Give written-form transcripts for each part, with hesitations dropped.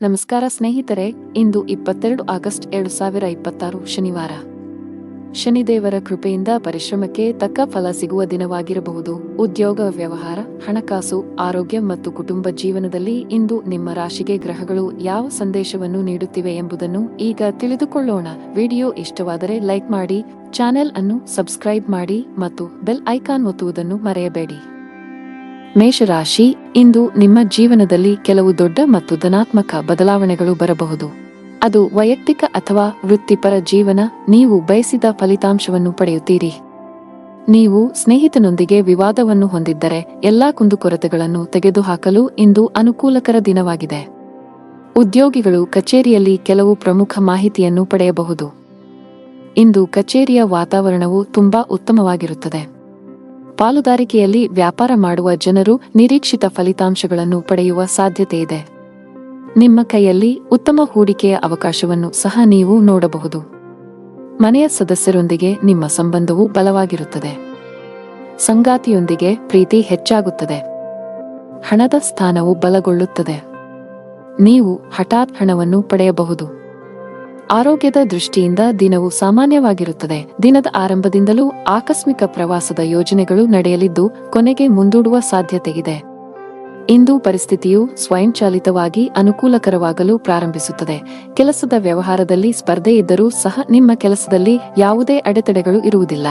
ನಮಸ್ಕಾರ ಸ್ನೇಹಿತರೆ, ಇಂದು 22 ಆಗಸ್ಟ್ 2026 ಶನಿವಾರ. ಶನಿದೇವರ ಕೃಪೆಯಿಂದ ಪರಿಶ್ರಮಕ್ಕೆ ತಕ್ಕ ಫಲ ಸಿಗುವ ದಿನವಾಗಿರಬಹುದು. ಉದ್ಯೋಗ, ವ್ಯವಹಾರ, ಹಣಕಾಸು, ಆರೋಗ್ಯ ಮತ್ತು ಕುಟುಂಬ ಜೀವನದಲ್ಲಿ ಇಂದು ನಿಮ್ಮ ರಾಶಿಗೆ ಗ್ರಹಗಳು ಯಾವ ಸಂದೇಶವನ್ನು ನೀಡುತ್ತಿವೆ ಎಂಬುದನ್ನು ಈಗ ತಿಳಿದುಕೊಳ್ಳೋಣ. ವಿಡಿಯೋ ಇಷ್ಟವಾದರೆ ಲೈಕ್ ಮಾಡಿ, ಚಾನೆಲ್ ಅನ್ನು ಸಬ್ಸ್ಕ್ರೈಬ್ ಮಾಡಿ ಮತ್ತು ಬೆಲ್ ಐಕಾನ್ ಒತ್ತುವುದನ್ನು ಮರೆಯಬೇಡಿ. ಮೇಷರಾಶಿ, ಇಂದು ನಿಮ್ಮ ಜೀವನದಲ್ಲಿ ಕೆಲವು ದೊಡ್ಡ ಮತ್ತು ಧನಾತ್ಮಕ ಬದಲಾವಣೆಗಳು ಬರಬಹುದು. ಅದು ವೈಯಕ್ತಿಕ ಅಥವಾ ವೃತ್ತಿಪರ ಜೀವನ, ನೀವು ಬಯಸಿದ ಫಲಿತಾಂಶವನ್ನು ಪಡೆಯುತ್ತೀರಿ. ನೀವು ಸ್ನೇಹಿತನೊಂದಿಗೆ ವಿವಾದವನ್ನು ಹೊಂದಿದ್ದರೆ ಎಲ್ಲಾ ಕುಂದುಕೊರತೆಗಳನ್ನು ತೆಗೆದುಹಾಕಲು ಇಂದು ಅನುಕೂಲಕರ ದಿನವಾಗಿದೆ. ಉದ್ಯೋಗಿಗಳು ಕಚೇರಿಯಲ್ಲಿ ಕೆಲವು ಪ್ರಮುಖ ಮಾಹಿತಿಯನ್ನು ಪಡೆಯಬಹುದು. ಇಂದು ಕಚೇರಿಯ ವಾತಾವರಣವು ತುಂಬಾ ಉತ್ತಮವಾಗಿರುತ್ತದೆ. ಪಾಲುದಾರಿಕೆಯಲ್ಲಿ ವ್ಯಾಪಾರ ಮಾಡುವ ಜನರು ನಿರೀಕ್ಷಿತ ಫಲಿತಾಂಶಗಳನ್ನು ಪಡೆಯುವ ಸಾಧ್ಯತೆಯಿದೆ. ನಿಮ್ಮ ಕೈಯಲ್ಲಿ ಉತ್ತಮ ಹೂಡಿಕೆಯ ಅವಕಾಶವನ್ನು ಸಹ ನೀವು ನೋಡಬಹುದು. ಮನೆಯ ಸದಸ್ಯರೊಂದಿಗೆ ನಿಮ್ಮ ಸಂಬಂಧವು ಬಲವಾಗಿರುತ್ತದೆ. ಸಂಗಾತಿಯೊಂದಿಗೆ ಪ್ರೀತಿ ಹೆಚ್ಚಾಗುತ್ತದೆ. ಹಣದ ಸ್ಥಾನವು ಬಲಗೊಳ್ಳುತ್ತದೆ. ನೀವು ಹಠಾತ್ ಹಣವನ್ನು ಪಡೆಯಬಹುದು. ಆರೋಗ್ಯದ ದೃಷ್ಟಿಯಿಂದ ದಿನವು ಸಾಮಾನ್ಯವಾಗಿರುತ್ತದೆ. ದಿನದ ಆರಂಭದಿಂದಲೂ ಆಕಸ್ಮಿಕ ಪ್ರವಾಸದ ಯೋಜನೆಗಳು ನಡೆಯಲಿದ್ದು ಕೊನೆಗೆ ಮುಂದೂಡುವ ಸಾಧ್ಯತೆಯಿದೆ. ಇಂದು ಪರಿಸ್ಥಿತಿಯು ಸ್ವಯಂಚಾಲಿತವಾಗಿ ಅನುಕೂಲಕರವಾಗಲು ಪ್ರಾರಂಭಿಸುತ್ತದೆ. ಕೆಲಸದ ವ್ಯವಹಾರದಲ್ಲಿ ಸ್ಪರ್ಧೆ ಇದ್ದರೂ ಸಹ ನಿಮ್ಮ ಕೆಲಸದಲ್ಲಿ ಯಾವುದೇ ಅಡೆತಡೆಗಳು ಇರುವುದಿಲ್ಲ.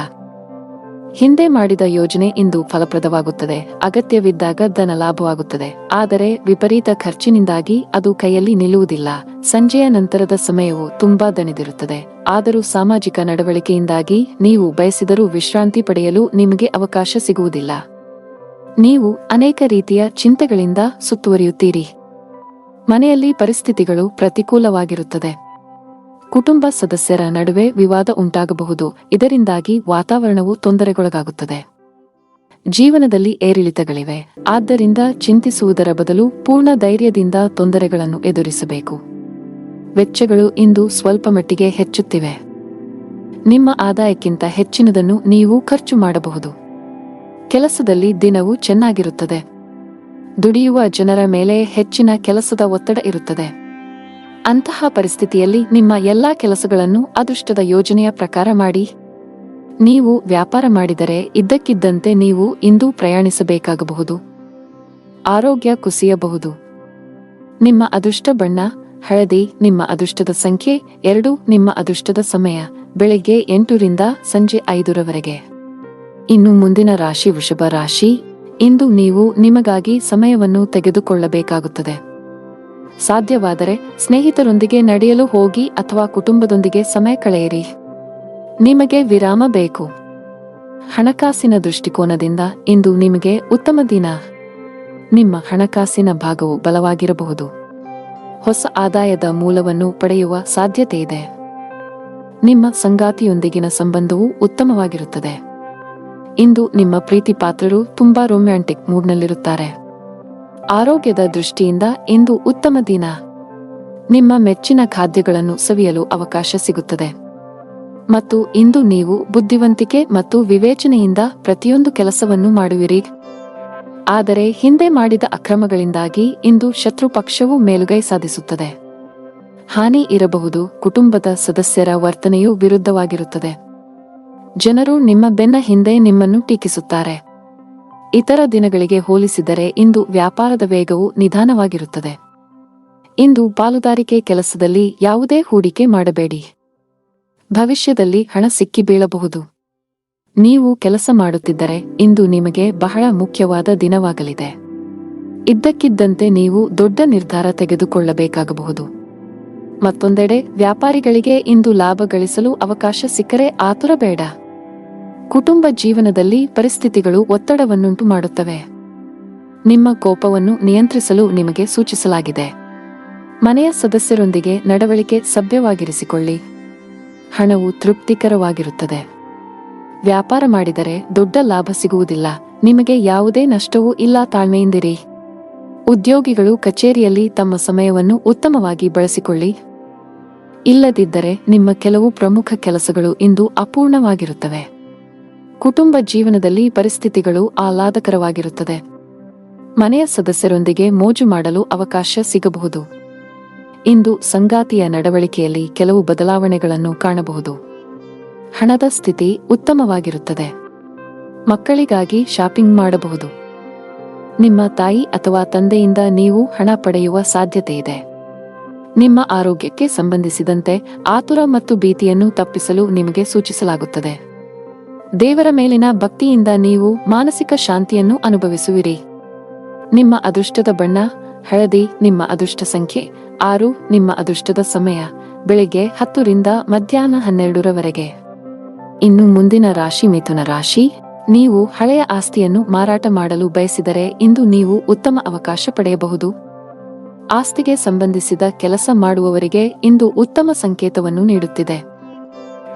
ಹಿಂದೆ ಮಾಡಿದ ಯೋಜನೆ ಇಂದು ಫಲಪ್ರದವಾಗುತ್ತದೆ. ಅಗತ್ಯವಿದ್ದಾಗ ಧನ ಲಾಭವಾಗುತ್ತದೆ. ಆದರೆ ವಿಪರೀತ ಖರ್ಚಿನಿಂದಾಗಿ ಅದು ಕೈಯಲ್ಲಿ ನಿಲ್ಲುವುದಿಲ್ಲ. ಸಂಜೆಯ ನಂತರದ ಸಮಯವು ತುಂಬಾ ದಣಿದಿರುತ್ತದೆ. ಆದರೂ ಸಾಮಾಜಿಕ ನಡವಳಿಕೆಯಿಂದಾಗಿ ನೀವು ಬಯಸಿದರೂ ವಿಶ್ರಾಂತಿ ಪಡೆಯಲು ನಿಮಗೆ ಅವಕಾಶ ಸಿಗುವುದಿಲ್ಲ. ನೀವು ಅನೇಕ ರೀತಿಯ ಚಿಂತೆಗಳಿಂದ ಸುತ್ತುವರಿಯುತ್ತೀರಿ. ಮನೆಯಲ್ಲಿ ಪರಿಸ್ಥಿತಿಗಳು ಪ್ರತಿಕೂಲವಾಗಿರುತ್ತದೆ. ಕುಟುಂಬ ಸದಸ್ಯರ ನಡುವೆ ವಿವಾದ ಉಂಟಾಗಬಹುದು. ಇದರಿಂದಾಗಿ ವಾತಾವರಣವು ತೊಂದರೆಗೊಳಗಾಗುತ್ತದೆ. ಜೀವನದಲ್ಲಿ ಏರಿಳಿತಗಳಿವೆ. ಆದ್ದರಿಂದ ಚಿಂತಿಸುವುದರ ಬದಲು ಪೂರ್ಣ ಧೈರ್ಯದಿಂದ ತೊಂದರೆಗಳನ್ನು ಎದುರಿಸಬೇಕು. ವೆಚ್ಚಗಳು ಇಂದು ಸ್ವಲ್ಪ ಮಟ್ಟಿಗೆ ಹೆಚ್ಚುತ್ತಿವೆ. ನಿಮ್ಮ ಆದಾಯಕ್ಕಿಂತ ಹೆಚ್ಚಿನದನ್ನು ನೀವು ಖರ್ಚು ಮಾಡಬಹುದು. ಕೆಲಸದಲ್ಲಿ ದಿನವು ಚೆನ್ನಾಗಿರುತ್ತದೆ. ದುಡಿಯುವ ಜನರ ಮೇಲೆ ಹೆಚ್ಚಿನ ಕೆಲಸದ ಒತ್ತಡ ಇರುತ್ತದೆ. ಅಂತಹ ಪರಿಸ್ಥಿತಿಯಲ್ಲಿ ನಿಮ್ಮ ಎಲ್ಲಾ ಕೆಲಸಗಳನ್ನು ಅದೃಷ್ಟದ ಯೋಜನೆಯ ಪ್ರಕಾರ ಮಾಡಿ. ನೀವು ವ್ಯಾಪಾರ ಮಾಡಿದರೆ ಇದ್ದಕ್ಕಿದ್ದಂತೆ ನೀವು ಇಂದು ಪ್ರಯಾಣಿಸಬೇಕಾಗಬಹುದು. ಆರೋಗ್ಯ ಕುಸಿಯಬಹುದು. ನಿಮ್ಮ ಅದೃಷ್ಟ ಬಣ್ಣ ಹಳದಿ. ನಿಮ್ಮ ಅದೃಷ್ಟದ ಸಂಖ್ಯೆ 2. ನಿಮ್ಮ ಅದೃಷ್ಟದ ಸಮಯ ಬೆಳಗ್ಗೆ 8 ರಿಂದ ಸಂಜೆ 5 ರವರೆಗೆ. ಇನ್ನು ಮುಂದಿನ ರಾಶಿ ವೃಷಭ ರಾಶಿ. ಇಂದು ನೀವು ನಿಮಗಾಗಿ ಸಮಯವನ್ನು ತೆಗೆದುಕೊಳ್ಳಬೇಕಾಗುತ್ತದೆ. ಸಾಧ್ಯವಾದರೆ ಸ್ನೇಹಿತರೊಂದಿಗೆ ನಡೆಯಲು ಹೋಗಿ ಅಥವಾ ಕುಟುಂಬದೊಂದಿಗೆ ಸಮಯ ಕಳೆಯಿರಿ. ನಿಮಗೆ ವಿರಾಮ ಬೇಕು. ಹಣಕಾಸಿನ ದೃಷ್ಟಿಕೋನದಿಂದ ಇಂದು ನಿಮಗೆ ಉತ್ತಮ ದಿನ. ನಿಮ್ಮ ಹಣಕಾಸಿನ ಭಾಗವು ಬಲವಾಗಿರಬಹುದು. ಹೊಸ ಆದಾಯದ ಮೂಲವನ್ನು ಪಡೆಯುವ ಸಾಧ್ಯತೆಯಿದೆ. ನಿಮ್ಮ ಸಂಗಾತಿಯೊಂದಿಗಿನ ಸಂಬಂಧವು ಉತ್ತಮವಾಗಿರುತ್ತದೆ. ಇಂದು ನಿಮ್ಮ ಪ್ರೀತಿ ಪಾತ್ರರು ತುಂಬಾ ರೊಮ್ಯಾಂಟಿಕ್ ಮೂಡ್ನಲ್ಲಿರುತ್ತಾರೆ. ಆರೋಗ್ಯದ ದೃಷ್ಟಿಯಿಂದ ಇಂದು ಉತ್ತಮ ದಿನ. ನಿಮ್ಮ ಮೆಚ್ಚಿನ ಖಾದ್ಯಗಳನ್ನು ಸವಿಯಲು ಅವಕಾಶ ಸಿಗುತ್ತದೆ. ಮತ್ತು ಇಂದು ನೀವು ಬುದ್ಧಿವಂತಿಕೆ ಮತ್ತು ವಿವೇಚನೆಯಿಂದ ಪ್ರತಿಯೊಂದು ಕೆಲಸವನ್ನು ಮಾಡುವಿರಿ. ಆದರೆ ಹಿಂದೆ ಮಾಡಿದ ಅಕ್ರಮಗಳಿಂದಾಗಿ ಇಂದು ಶತ್ರು ಪಕ್ಷವು ಮೇಲುಗೈ ಸಾಧಿಸುತ್ತದೆ. ಹಾನಿ ಇರಬಹುದು. ಕುಟುಂಬದ ಸದಸ್ಯರ ವರ್ತನೆಯು ವಿರುದ್ಧವಾಗಿರುತ್ತದೆ. ಜನರು ನಿಮ್ಮ ಬೆನ್ನ ಹಿಂದೆ ನಿಮ್ಮನ್ನು ಟೀಕಿಸುತ್ತಾರೆ. ಇತರ ದಿನಗಳಿಗೆ ಹೋಲಿಸಿದರೆ ಇಂದು ವ್ಯಾಪಾರದ ವೇಗವು ನಿಧಾನವಾಗಿರುತ್ತದೆ. ಇಂದು ಪಾಲುದಾರಿಕೆ ಕೆಲಸದಲ್ಲಿ ಯಾವುದೇ ಹೂಡಿಕೆ ಮಾಡಬೇಡಿ. ಭವಿಷ್ಯದಲ್ಲಿ ಹಣ ಸಿಕ್ಕಿ ಬೀಳಬಹುದು. ನೀವು ಕೆಲಸ ಮಾಡುತ್ತಿದ್ದರೆ ಇಂದು ನಿಮಗೆ ಬಹಳ ಮುಖ್ಯವಾದ ದಿನವಾಗಲಿದೆ. ಇದ್ದಕ್ಕಿದ್ದಂತೆ ನೀವು ದೊಡ್ಡ ನಿರ್ಧಾರ ತೆಗೆದುಕೊಳ್ಳಬೇಕಾಗಬಹುದು. ಮತ್ತೊಂದೆಡೆ ವ್ಯಾಪಾರಿಗಳಿಗೆ ಇಂದು ಲಾಭ ಗಳಿಸಲು ಅವಕಾಶ ಸಿಕ್ಕರೆ ಆತುರ ಬೇಡ. ಕುಟುಂಬ ಜೀವನದಲ್ಲಿ ಪರಿಸ್ಥಿತಿಗಳು ಒತ್ತಡವನ್ನುಂಟು ಮಾಡುತ್ತವೆ. ನಿಮ್ಮ ಕೋಪವನ್ನು ನಿಯಂತ್ರಿಸಲು ನಿಮಗೆ ಸೂಚಿಸಲಾಗಿದೆ. ಮನೆಯ ಸದಸ್ಯರೊಂದಿಗೆ ನಡವಳಿಕೆ ಸಭ್ಯವಾಗಿರಿಸಿಕೊಳ್ಳಿ. ಹಣವು ತೃಪ್ತಿಕರವಾಗಿರುತ್ತದೆ. ವ್ಯಾಪಾರ ಮಾಡಿದರೆ ದೊಡ್ಡ ಲಾಭ ಸಿಗುವುದಿಲ್ಲ. ನಿಮಗೆ ಯಾವುದೇ ನಷ್ಟವೂ ಇಲ್ಲ. ತಾಳ್ಮೆಯಿಂದಿರಿ. ಉದ್ಯೋಗಿಗಳು ಕಚೇರಿಯಲ್ಲಿ ತಮ್ಮ ಸಮಯವನ್ನು ಉತ್ತಮವಾಗಿ ಬಳಸಿಕೊಳ್ಳಿ. ಇಲ್ಲದಿದ್ದರೆ ನಿಮ್ಮ ಕೆಲವು ಪ್ರಮುಖ ಕೆಲಸಗಳು ಇಂದು ಅಪೂರ್ಣವಾಗಿರುತ್ತವೆ. ಕುಟುಂಬ ಜೀವನದಲ್ಲಿ ಪರಿಸ್ಥಿತಿಗಳು ಆಹ್ಲಾದಕರವಾಗಿರುತ್ತದೆ. ಮನೆಯ ಸದಸ್ಯರೊಂದಿಗೆ ಮೋಜು ಮಾಡಲು ಅವಕಾಶ ಸಿಗಬಹುದು. ಇಂದು ಸಂಗಾತಿಯ ನಡವಳಿಕೆಯಲ್ಲಿ ಕೆಲವು ಬದಲಾವಣೆಗಳನ್ನು ಕಾಣಬಹುದು. ಹಣದ ಸ್ಥಿತಿ ಉತ್ತಮವಾಗಿರುತ್ತದೆ. ಮಕ್ಕಳಿಗಾಗಿ ಶಾಪಿಂಗ್ ಮಾಡಬಹುದು. ನಿಮ್ಮ ತಾಯಿ ಅಥವಾ ತಂದೆಯಿಂದ ನೀವು ಹಣ ಪಡೆಯುವ ಸಾಧ್ಯತೆಯಿದೆ. ನಿಮ್ಮ ಆರೋಗ್ಯಕ್ಕೆ ಸಂಬಂಧಿಸಿದಂತೆ ಆತುರ ಮತ್ತು ಭೀತಿಯನ್ನು ತಪ್ಪಿಸಲು ನಿಮಗೆ ಸೂಚಿಸಲಾಗುತ್ತದೆ. ದೇವರ ಮೇಲಿನ ಭಕ್ತಿಯಿಂದ ನೀವು ಮಾನಸಿಕ ಶಾಂತಿಯನ್ನು ಅನುಭವಿಸುವಿರಿ. ನಿಮ್ಮ ಅದೃಷ್ಟದ ಬಣ್ಣ ಹಳದಿ. ನಿಮ್ಮ ಅದೃಷ್ಟ ಸಂಖ್ಯೆ 6. ನಿಮ್ಮ ಅದೃಷ್ಟದ ಸಮಯ ಬೆಳಿಗ್ಗೆ 10 ರಿಂದ ಮಧ್ಯಾಹ್ನ 12ರವರೆಗೆ. ಇನ್ನು ಮುಂದಿನ ರಾಶಿ ಮಿಥುನ ರಾಶಿ. ನೀವು ಹಳೆಯ ಆಸ್ತಿಯನ್ನು ಮಾರಾಟ ಮಾಡಲು ಬಯಸಿದರೆ ಇಂದು ನೀವು ಉತ್ತಮ ಅವಕಾಶ ಪಡೆಯಬಹುದು. ಆಸ್ತಿಗೆ ಸಂಬಂಧಿಸಿದ ಕೆಲಸ ಮಾಡುವವರಿಗೆ ಇಂದು ಉತ್ತಮ ಸಂಕೇತವನ್ನು ನೀಡುತ್ತಿದೆ.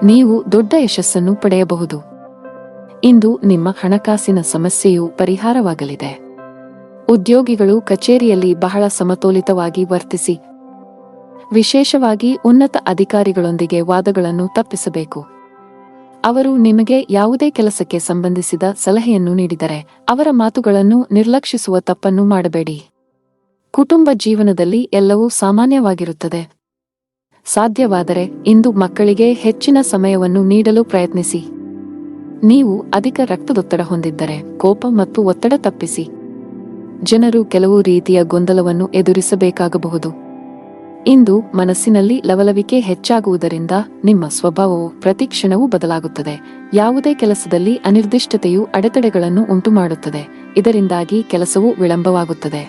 ನೀವು ದೊಡ್ಡ ಯಶಸ್ಸನ್ನು ಪಡೆಯಬಹುದು. ಇಂದು ನಿಮ್ಮ ಹಣಕಾಸಿನ ಸಮಸ್ಯೆಯು ಪರಿಹಾರವಾಗಲಿದೆ. ಉದ್ಯೋಗಿಗಳು ಕಚೇರಿಯಲ್ಲಿ ಬಹಳ ಸಮತೋಲಿತವಾಗಿ ವರ್ತಿಸಿ. ವಿಶೇಷವಾಗಿ ಉನ್ನತ ಅಧಿಕಾರಿಗಳೊಂದಿಗೆ ವಾದಗಳನ್ನು ತಪ್ಪಿಸಬೇಕು. ಅವರು ನಿಮಗೆ ಯಾವುದೇ ಕೆಲಸಕ್ಕೆ ಸಂಬಂಧಿಸಿದ ಸಲಹೆಯನ್ನು ನೀಡಿದರೆ ಅವರ ಮಾತುಗಳನ್ನು ನಿರ್ಲಕ್ಷಿಸುವ ತಪ್ಪನ್ನು ಮಾಡಬೇಡಿ. ಕುಟುಂಬ ಜೀವನದಲ್ಲಿ ಎಲ್ಲವೂ ಸಾಮಾನ್ಯವಾಗಿರುತ್ತದೆ. ಸಾಧ್ಯವಾದರೆ ಇಂದು ಮಕ್ಕಳಿಗೆ ಹೆಚ್ಚಿನ ಸಮಯವನ್ನು ನೀಡಲು ಪ್ರಯತ್ನಿಸಿ. ನೀವು ಅಧಿಕ ರಕ್ತದೊತ್ತಡ ಹೊಂದಿದ್ದರೆ ಕೋಪ ಮತ್ತು ಒತ್ತಡ ತಪ್ಪಿಸಿ. ಜನರು ಕೆಲವು ರೀತಿಯ ಗೊಂದಲವನ್ನು ಎದುರಿಸಬೇಕಾಗಬಹುದು. ಇಂದು ಮನಸ್ಸಿನಲ್ಲಿ ಲವಲವಿಕೆ ಹೆಚ್ಚಾಗುವುದರಿಂದ ನಿಮ್ಮ ಸ್ವಭಾವವು ಪ್ರತಿಕ್ಷಣವೂ ಬದಲಾಗುತ್ತದೆ. ಯಾವುದೇ ಕೆಲಸದಲ್ಲಿ ಅನಿರ್ದಿಷ್ಟತೆಯು ಅಡೆತಡೆಗಳನ್ನು ಉಂಟುಮಾಡುತ್ತದೆ. ಇದರಿಂದಾಗಿ ಕೆಲಸವು ವಿಳಂಬವಾಗುತ್ತದೆ.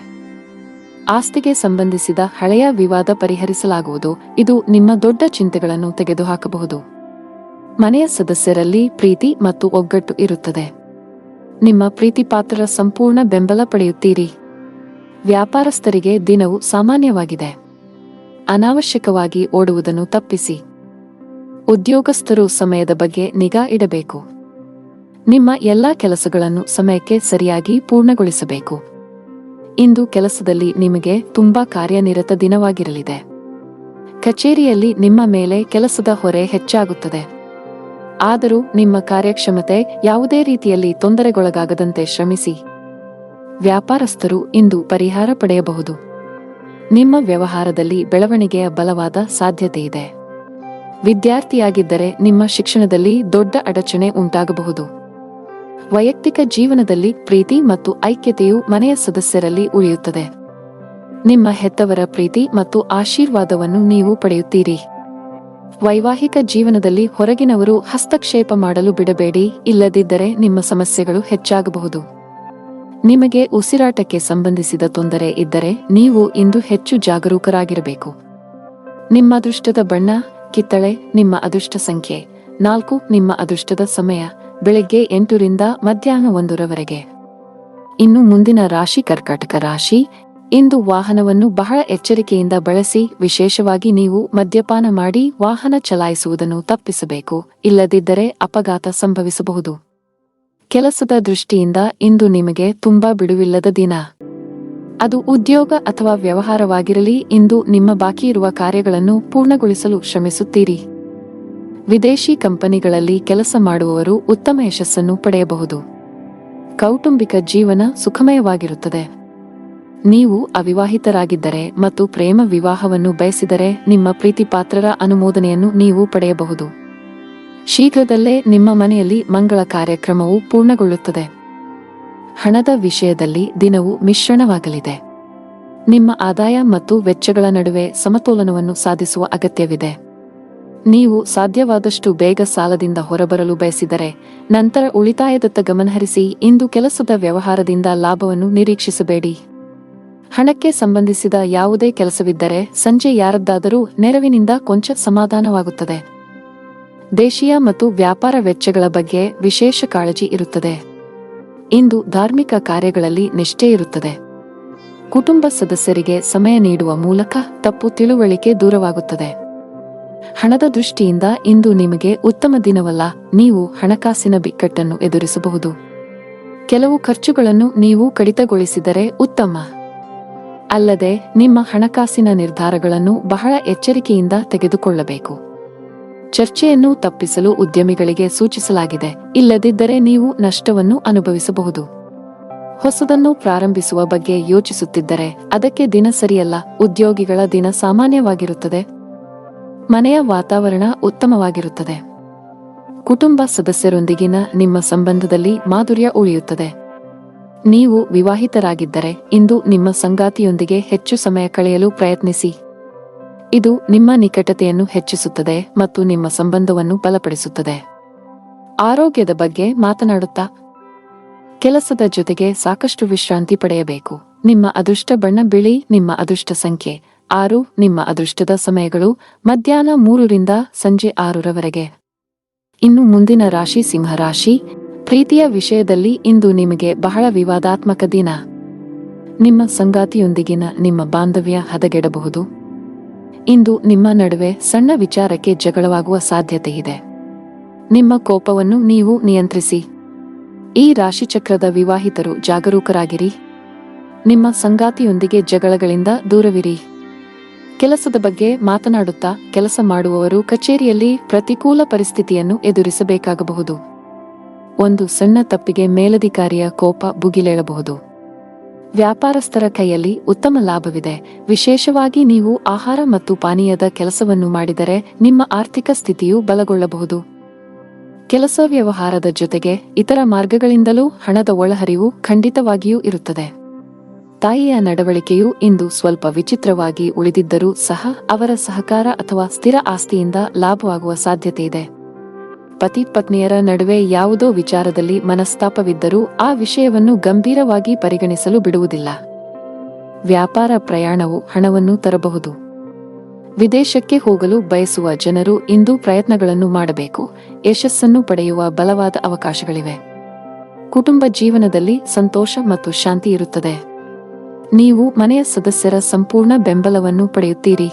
ಆಸ್ತಿಗೆ ಸಂಬಂಧಿಸಿದ ಹಳೆಯ ವಿವಾದ ಪರಿಹರಿಸಲಾಗುವುದು. ಇದು ನಿಮ್ಮ ದೊಡ್ಡ ಚಿಂತೆಗಳನ್ನು ತೆಗೆದುಹಾಕಬಹುದು. ಮನೆಯ ಸದಸ್ಯರಲ್ಲಿ ಪ್ರೀತಿ ಮತ್ತು ಒಗ್ಗಟ್ಟು ಇರುತ್ತದೆ. ನಿಮ್ಮ ಪ್ರೀತಿಪಾತ್ರರ ಸಂಪೂರ್ಣ ಬೆಂಬಲ ಪಡೆಯುತ್ತೀರಿ. ವ್ಯಾಪಾರಸ್ಥರಿಗೆ ದಿನವು ಸಾಮಾನ್ಯವಾಗಿದೆ. ಅನಾವಶ್ಯಕವಾಗಿ ಓಡುವುದನ್ನು ತಪ್ಪಿಸಿ. ಉದ್ಯೋಗಸ್ಥರು ಸಮಯದ ಬಗ್ಗೆ ನಿಗಾ ಇಡಬೇಕು. ನಿಮ್ಮ ಎಲ್ಲಾ ಕೆಲಸಗಳನ್ನು ಸಮಯಕ್ಕೆ ಸರಿಯಾಗಿ ಪೂರ್ಣಗೊಳಿಸಬೇಕು. ಇಂದು ಕೆಲಸದಲ್ಲಿ ನಿಮಗೆ ತುಂಬಾ ಕಾರ್ಯನಿರತ ದಿನವಾಗಿರಲಿದೆ. ಕಚೇರಿಯಲ್ಲಿ ನಿಮ್ಮ ಮೇಲೆ ಕೆಲಸದ ಹೊರೆ ಹೆಚ್ಚಾಗುತ್ತದೆ. ಆದರೂ ನಿಮ್ಮ ಕಾರ್ಯಕ್ಷಮತೆ ಯಾವುದೇ ರೀತಿಯಲ್ಲಿ ತೊಂದರೆಗೊಳಗಾಗದಂತೆ ಶ್ರಮಿಸಿ. ವ್ಯಾಪಾರಸ್ಥರು ಇಂದು ಪರಿಹಾರ ಪಡೆಯಬಹುದು. ನಿಮ್ಮ ವ್ಯವಹಾರದಲ್ಲಿ ಬೆಳವಣಿಗೆಯ ಬಲವಾದ ಸಾಧ್ಯತೆಯಿದೆ. ವಿದ್ಯಾರ್ಥಿಯಾಗಿದ್ದರೆ ನಿಮ್ಮ ಶಿಕ್ಷಣದಲ್ಲಿ ದೊಡ್ಡ ಅಡಚಣೆ ಉಂಟಾಗಬಹುದು. ವೈಯಕ್ತಿಕ ಜೀವನದಲ್ಲಿ ಪ್ರೀತಿ ಮತ್ತು ಐಕ್ಯತೆಯು ಮನೆಯ ಸದಸ್ಯರಲ್ಲಿ ಉಳಿಯುತ್ತದೆ. ನಿಮ್ಮ ಹೆತ್ತವರ ಪ್ರೀತಿ ಮತ್ತು ಆಶೀರ್ವಾದವನ್ನು ನೀವು ಪಡೆಯುತ್ತೀರಿ. ವೈವಾಹಿಕ ಜೀವನದಲ್ಲಿ ಹೊರಗಿನವರು ಹಸ್ತಕ್ಷೇಪ ಮಾಡಲು ಬಿಡಬೇಡಿ, ಇಲ್ಲದಿದ್ದರೆ ನಿಮ್ಮ ಸಮಸ್ಯೆಗಳು ಹೆಚ್ಚಾಗಬಹುದು. ನಿಮಗೆ ಉಸಿರಾಟಕ್ಕೆ ಸಂಬಂಧಿಸಿದ ತೊಂದರೆ ಇದ್ದರೆ ನೀವು ಇಂದು ಹೆಚ್ಚು ಜಾಗರೂಕರಾಗಿರಬೇಕು. ನಿಮ್ಮ ಅದೃಷ್ಟದ ಬಣ್ಣ ಕಿತ್ತಳೆ. ನಿಮ್ಮ ಅದೃಷ್ಟ ಸಂಖ್ಯೆ 4. ನಿಮ್ಮ ಅದೃಷ್ಟದ ಸಮಯ ಬೆಳಗ್ಗೆ 8 ರಿಂದ ಮಧ್ಯಾಹ್ನ 1ರವರೆಗೆ. ಇನ್ನು ಮುಂದಿನ ರಾಶಿ ಕರ್ಕಾಟಕ ರಾಶಿ. ಇಂದು ವಾಹನವನ್ನು ಬಹಳ ಎಚ್ಚರಿಕೆಯಿಂದ ಬಳಸಿ. ವಿಶೇಷವಾಗಿ ನೀವು ಮದ್ಯಪಾನ ಮಾಡಿ ವಾಹನ ಚಲಾಯಿಸುವುದನ್ನು ತಪ್ಪಿಸಬೇಕು, ಇಲ್ಲದಿದ್ದರೆ ಅಪಘಾತ ಸಂಭವಿಸಬಹುದು. ಕೆಲಸದ ದೃಷ್ಟಿಯಿಂದ ಇಂದು ನಿಮಗೆ ತುಂಬಾ ಬಿಡುವಿಲ್ಲದ ದಿನ. ಅದು ಉದ್ಯೋಗ ಅಥವಾ ವ್ಯವಹಾರವಾಗಿರಲಿ, ಇಂದು ನಿಮ್ಮ ಬಾಕಿಯಿರುವ ಕಾರ್ಯಗಳನ್ನು ಪೂರ್ಣಗೊಳಿಸಲು ಶ್ರಮಿಸುತ್ತೀರಿ. ವಿದೇಶಿ ಕಂಪನಿಗಳಲ್ಲಿ ಕೆಲಸ ಮಾಡುವವರು ಉತ್ತಮ ಯಶಸ್ಸನ್ನು ಪಡೆಯಬಹುದು. ಕೌಟುಂಬಿಕ ಜೀವನ ಸುಖಮಯವಾಗಿರುತ್ತದೆ. ನೀವು ಅವಿವಾಹಿತರಾಗಿದ್ದರೆ ಮತ್ತು ಪ್ರೇಮ ವಿವಾಹವನ್ನು ಬಯಸಿದರೆ ನಿಮ್ಮ ಪ್ರೀತಿಪಾತ್ರರ ಅನುಮೋದನೆಯನ್ನು ನೀವು ಪಡೆಯಬಹುದು. ಶೀಘ್ರದಲ್ಲೇ ನಿಮ್ಮ ಮನೆಯಲ್ಲಿ ಮಂಗಳ ಕಾರ್ಯಕ್ರಮವು ಪೂರ್ಣಗೊಳ್ಳುತ್ತದೆ. ಹಣದ ವಿಷಯದಲ್ಲಿ ದಿನವು ಮಿಶ್ರಣವಾಗಲಿದೆ. ನಿಮ್ಮ ಆದಾಯ ಮತ್ತು ವೆಚ್ಚಗಳ ನಡುವೆ ಸಮತೋಲನವನ್ನು ಸಾಧಿಸುವ ಅಗತ್ಯವಿದೆ. ನೀವು ಸಾಧ್ಯವಾದಷ್ಟು ಬೇಗ ಸಾಲದಿಂದ ಹೊರಬರಲು ಬಯಸಿದರೆ ನಂತರ ಉಳಿತಾಯದತ್ತ ಗಮನಹರಿಸಿ. ಇಂದು ಕೆಲಸದ ವ್ಯವಹಾರದಿಂದ ಲಾಭವನ್ನು ನಿರೀಕ್ಷಿಸಬೇಡಿ. ಹಣಕ್ಕೆ ಸಂಬಂಧಿಸಿದ ಯಾವುದೇ ಕೆಲಸವಿದ್ದರೆ ಸಂಜೆ ಯಾರದ್ದಾದರೂ ನೆರವಿನಿಂದ ಕೊಂಚ ಸಮಾಧಾನವಾಗುತ್ತದೆ. ದೇಶೀಯ ಮತ್ತು ವ್ಯಾಪಾರ ವೆಚ್ಚಗಳ ಬಗ್ಗೆ ವಿಶೇಷ ಕಾಳಜಿ ಇರುತ್ತದೆ. ಇಂದು ಧಾರ್ಮಿಕ ಕಾರ್ಯಗಳಲ್ಲಿ ನಿಷ್ಠೆ ಇರುತ್ತದೆ. ಕುಟುಂಬ ಸದಸ್ಯರಿಗೆ ಸಮಯ ನೀಡುವ ಮೂಲಕ ತಪ್ಪು ತಿಳುವಳಿಕೆ ದೂರವಾಗುತ್ತದೆ. ಹಣದ ದೃಷ್ಟಿಯಿಂದ ಇಂದು ನಿಮಗೆ ಉತ್ತಮ ದಿನವಲ್ಲ. ನೀವು ಹಣಕಾಸಿನ ಬಿಕ್ಕಟ್ಟನ್ನು ಎದುರಿಸಬಹುದು. ಕೆಲವು ಖರ್ಚುಗಳನ್ನು ನೀವು ಕಡಿತಗೊಳಿಸಿದರೆ ಉತ್ತಮ. ಅಲ್ಲದೆ ನಿಮ್ಮ ಹಣಕಾಸಿನ ನಿರ್ಧಾರಗಳನ್ನು ಬಹಳ ಎಚ್ಚರಿಕೆಯಿಂದ ತೆಗೆದುಕೊಳ್ಳಬೇಕು. ಚರ್ಚೆಯನ್ನು ತಪ್ಪಿಸಲು ಉದ್ಯಮಿಗಳಿಗೆ ಸೂಚಿಸಲಾಗಿದೆ, ಇಲ್ಲದಿದ್ದರೆ ನೀವು ನಷ್ಟವನ್ನು ಅನುಭವಿಸಬಹುದು. ಹೊಸದನ್ನು ಪ್ರಾರಂಭಿಸುವ ಬಗ್ಗೆ ಯೋಚಿಸುತ್ತಿದ್ದರೆ ಅದಕ್ಕೆ ದಿನ ಸರಿಯಲ್ಲ. ಉದ್ಯೋಗಿಗಳ ದಿನ ಸಾಮಾನ್ಯವಾಗಿರುತ್ತದೆ. ಮನೆಯ ವಾತಾವರಣ ಉತ್ತಮವಾಗಿರುತ್ತದೆ. ಕುಟುಂಬ ಸದಸ್ಯರೊಂದಿಗಿನ ನಿಮ್ಮ ಸಂಬಂಧದಲ್ಲಿ ಮಾಧುರ್ಯ ಉಳಿಯುತ್ತದೆ. ನೀವು ವಿವಾಹಿತರಾಗಿದ್ದರೆ ಇಂದು ನಿಮ್ಮ ಸಂಗಾತಿಯೊಂದಿಗೆ ಹೆಚ್ಚು ಸಮಯ ಕಳೆಯಲು ಪ್ರಯತ್ನಿಸಿ. ಇದು ನಿಮ್ಮ ನಿಕಟತೆಯನ್ನು ಹೆಚ್ಚಿಸುತ್ತದೆ ಮತ್ತು ನಿಮ್ಮ ಸಂಬಂಧವನ್ನು ಬಲಪಡಿಸುತ್ತದೆ. ಆರೋಗ್ಯದ ಬಗ್ಗೆ ಮಾತನಾಡುತ್ತಾ ಕೆಲಸದ ಜೊತೆಗೆ ಸಾಕಷ್ಟು ವಿಶ್ರಾಂತಿ ಪಡೆಯಬೇಕು. ನಿಮ್ಮ ಅದೃಷ್ಟ ಬಣ್ಣ ಬಿಳಿ. ನಿಮ್ಮ ಅದೃಷ್ಟ ಸಂಖ್ಯೆ 6. ನಿಮ್ಮ ಅದೃಷ್ಟದ ಸಮಯಗಳು ಮಧ್ಯಾಹ್ನ 3 ರಿಂದ ಸಂಜೆ 6 ಇನ್ನು ಮುಂದಿನ ರಾಶಿ ಸಿಂಹ ರಾಶಿ. ಪ್ರೀತಿಯ ವಿಷಯದಲ್ಲಿ ಇಂದು ನಿಮಗೆ ಬಹಳ ವಿವಾದಾತ್ಮಕ ದಿನ. ನಿಮ್ಮ ಸಂಗಾತಿಯೊಂದಿಗಿನ ನಿಮ್ಮ ಬಾಂಧವ್ಯ ಹದಗೆಡಬಹುದು. ಇಂದು ನಿಮ್ಮ ನಡುವೆ ಸಣ್ಣ ವಿಚಾರಕ್ಕೆ ಜಗಳವಾಗುವ ಸಾಧ್ಯತೆ ಇದೆ. ನಿಮ್ಮ ಕೋಪವನ್ನು ನೀವು ನಿಯಂತ್ರಿಸಿ. ಈ ರಾಶಿಚಕ್ರದ ವಿವಾಹಿತರು ಜಾಗರೂಕರಾಗಿರಿ. ನಿಮ್ಮ ಸಂಗಾತಿಯೊಂದಿಗೆ ಜಗಳಗಳಿಂದ ದೂರವಿರಿ. ಕೆಲಸದ ಬಗ್ಗೆ ಮಾತನಾಡುತ್ತಾ ಕೆಲಸ ಮಾಡುವವರು ಕಚೇರಿಯಲ್ಲಿ ಪ್ರತಿಕೂಲ ಪರಿಸ್ಥಿತಿಯನ್ನು ಎದುರಿಸಬೇಕಾಗಬಹುದು. ಒಂದು ಸಣ್ಣ ತಪ್ಪಿಗೆ ಮೇಲಧಿಕಾರಿಯ ಕೋಪ ಭುಗಿಲೇಳಬಹುದು. ವ್ಯಾಪಾರಸ್ಥರ ಕೈಯಲ್ಲಿ ಉತ್ತಮ ಲಾಭವಿದೆ. ವಿಶೇಷವಾಗಿ ನೀವು ಆಹಾರ ಮತ್ತು ಪಾನೀಯದ ಕೆಲಸವನ್ನು ಮಾಡಿದರೆ ನಿಮ್ಮ ಆರ್ಥಿಕ ಸ್ಥಿತಿಯು ಬಲಗೊಳ್ಳಬಹುದು. ಕೆಲಸ ವ್ಯವಹಾರದ ಜೊತೆಗೆ ಇತರ ಮಾರ್ಗಗಳಿಂದಲೂ ಹಣದ ಒಳಹರಿವು ಖಂಡಿತವಾಗಿಯೂ ಇರುತ್ತದೆ. ತಾಯಿಯ ನಡವಳಿಕೆಯು ಇಂದು ಸ್ವಲ್ಪ ವಿಚಿತ್ರವಾಗಿ ಉಳಿದಿದ್ದರೂ ಸಹ ಅವರ ಸಹಕಾರ ಅಥವಾ ಸ್ಥಿರ ಆಸ್ತಿಯಿಂದ ಲಾಭವಾಗುವ ಸಾಧ್ಯತೆಯಿದೆ. ಪತಿ ಪತ್ನಿಯರ ನಡುವೆ ಯಾವುದೋ ವಿಚಾರದಲ್ಲಿ ಮನಸ್ತಾಪವಿದ್ದರೂ ಆ ವಿಷಯವನ್ನು ಗಂಭೀರವಾಗಿ ಪರಿಗಣಿಸಲು ಬಿಡುವುದಿಲ್ಲ. ವ್ಯಾಪಾರ ಪ್ರಯಾಣವು ಹಣವನ್ನು ತರಬಹುದು. ವಿದೇಶಕ್ಕೆ ಹೋಗಲು ಬಯಸುವ ಜನರು ಇಂದು ಪ್ರಯತ್ನಗಳನ್ನು ಮಾಡಬೇಕು. ಯಶಸ್ಸನ್ನು ಪಡೆಯುವ ಬಲವಾದ ಅವಕಾಶಗಳಿವೆ. ಕುಟುಂಬ ಜೀವನದಲ್ಲಿ ಸಂತೋಷ ಮತ್ತು ಶಾಂತಿ ಇರುತ್ತದೆ. ನೀವು ಮನೆಯ ಸದಸ್ಯರ ಸಂಪೂರ್ಣ ಬೆಂಬಲವನ್ನು ಪಡೆಯುತ್ತೀರಿ.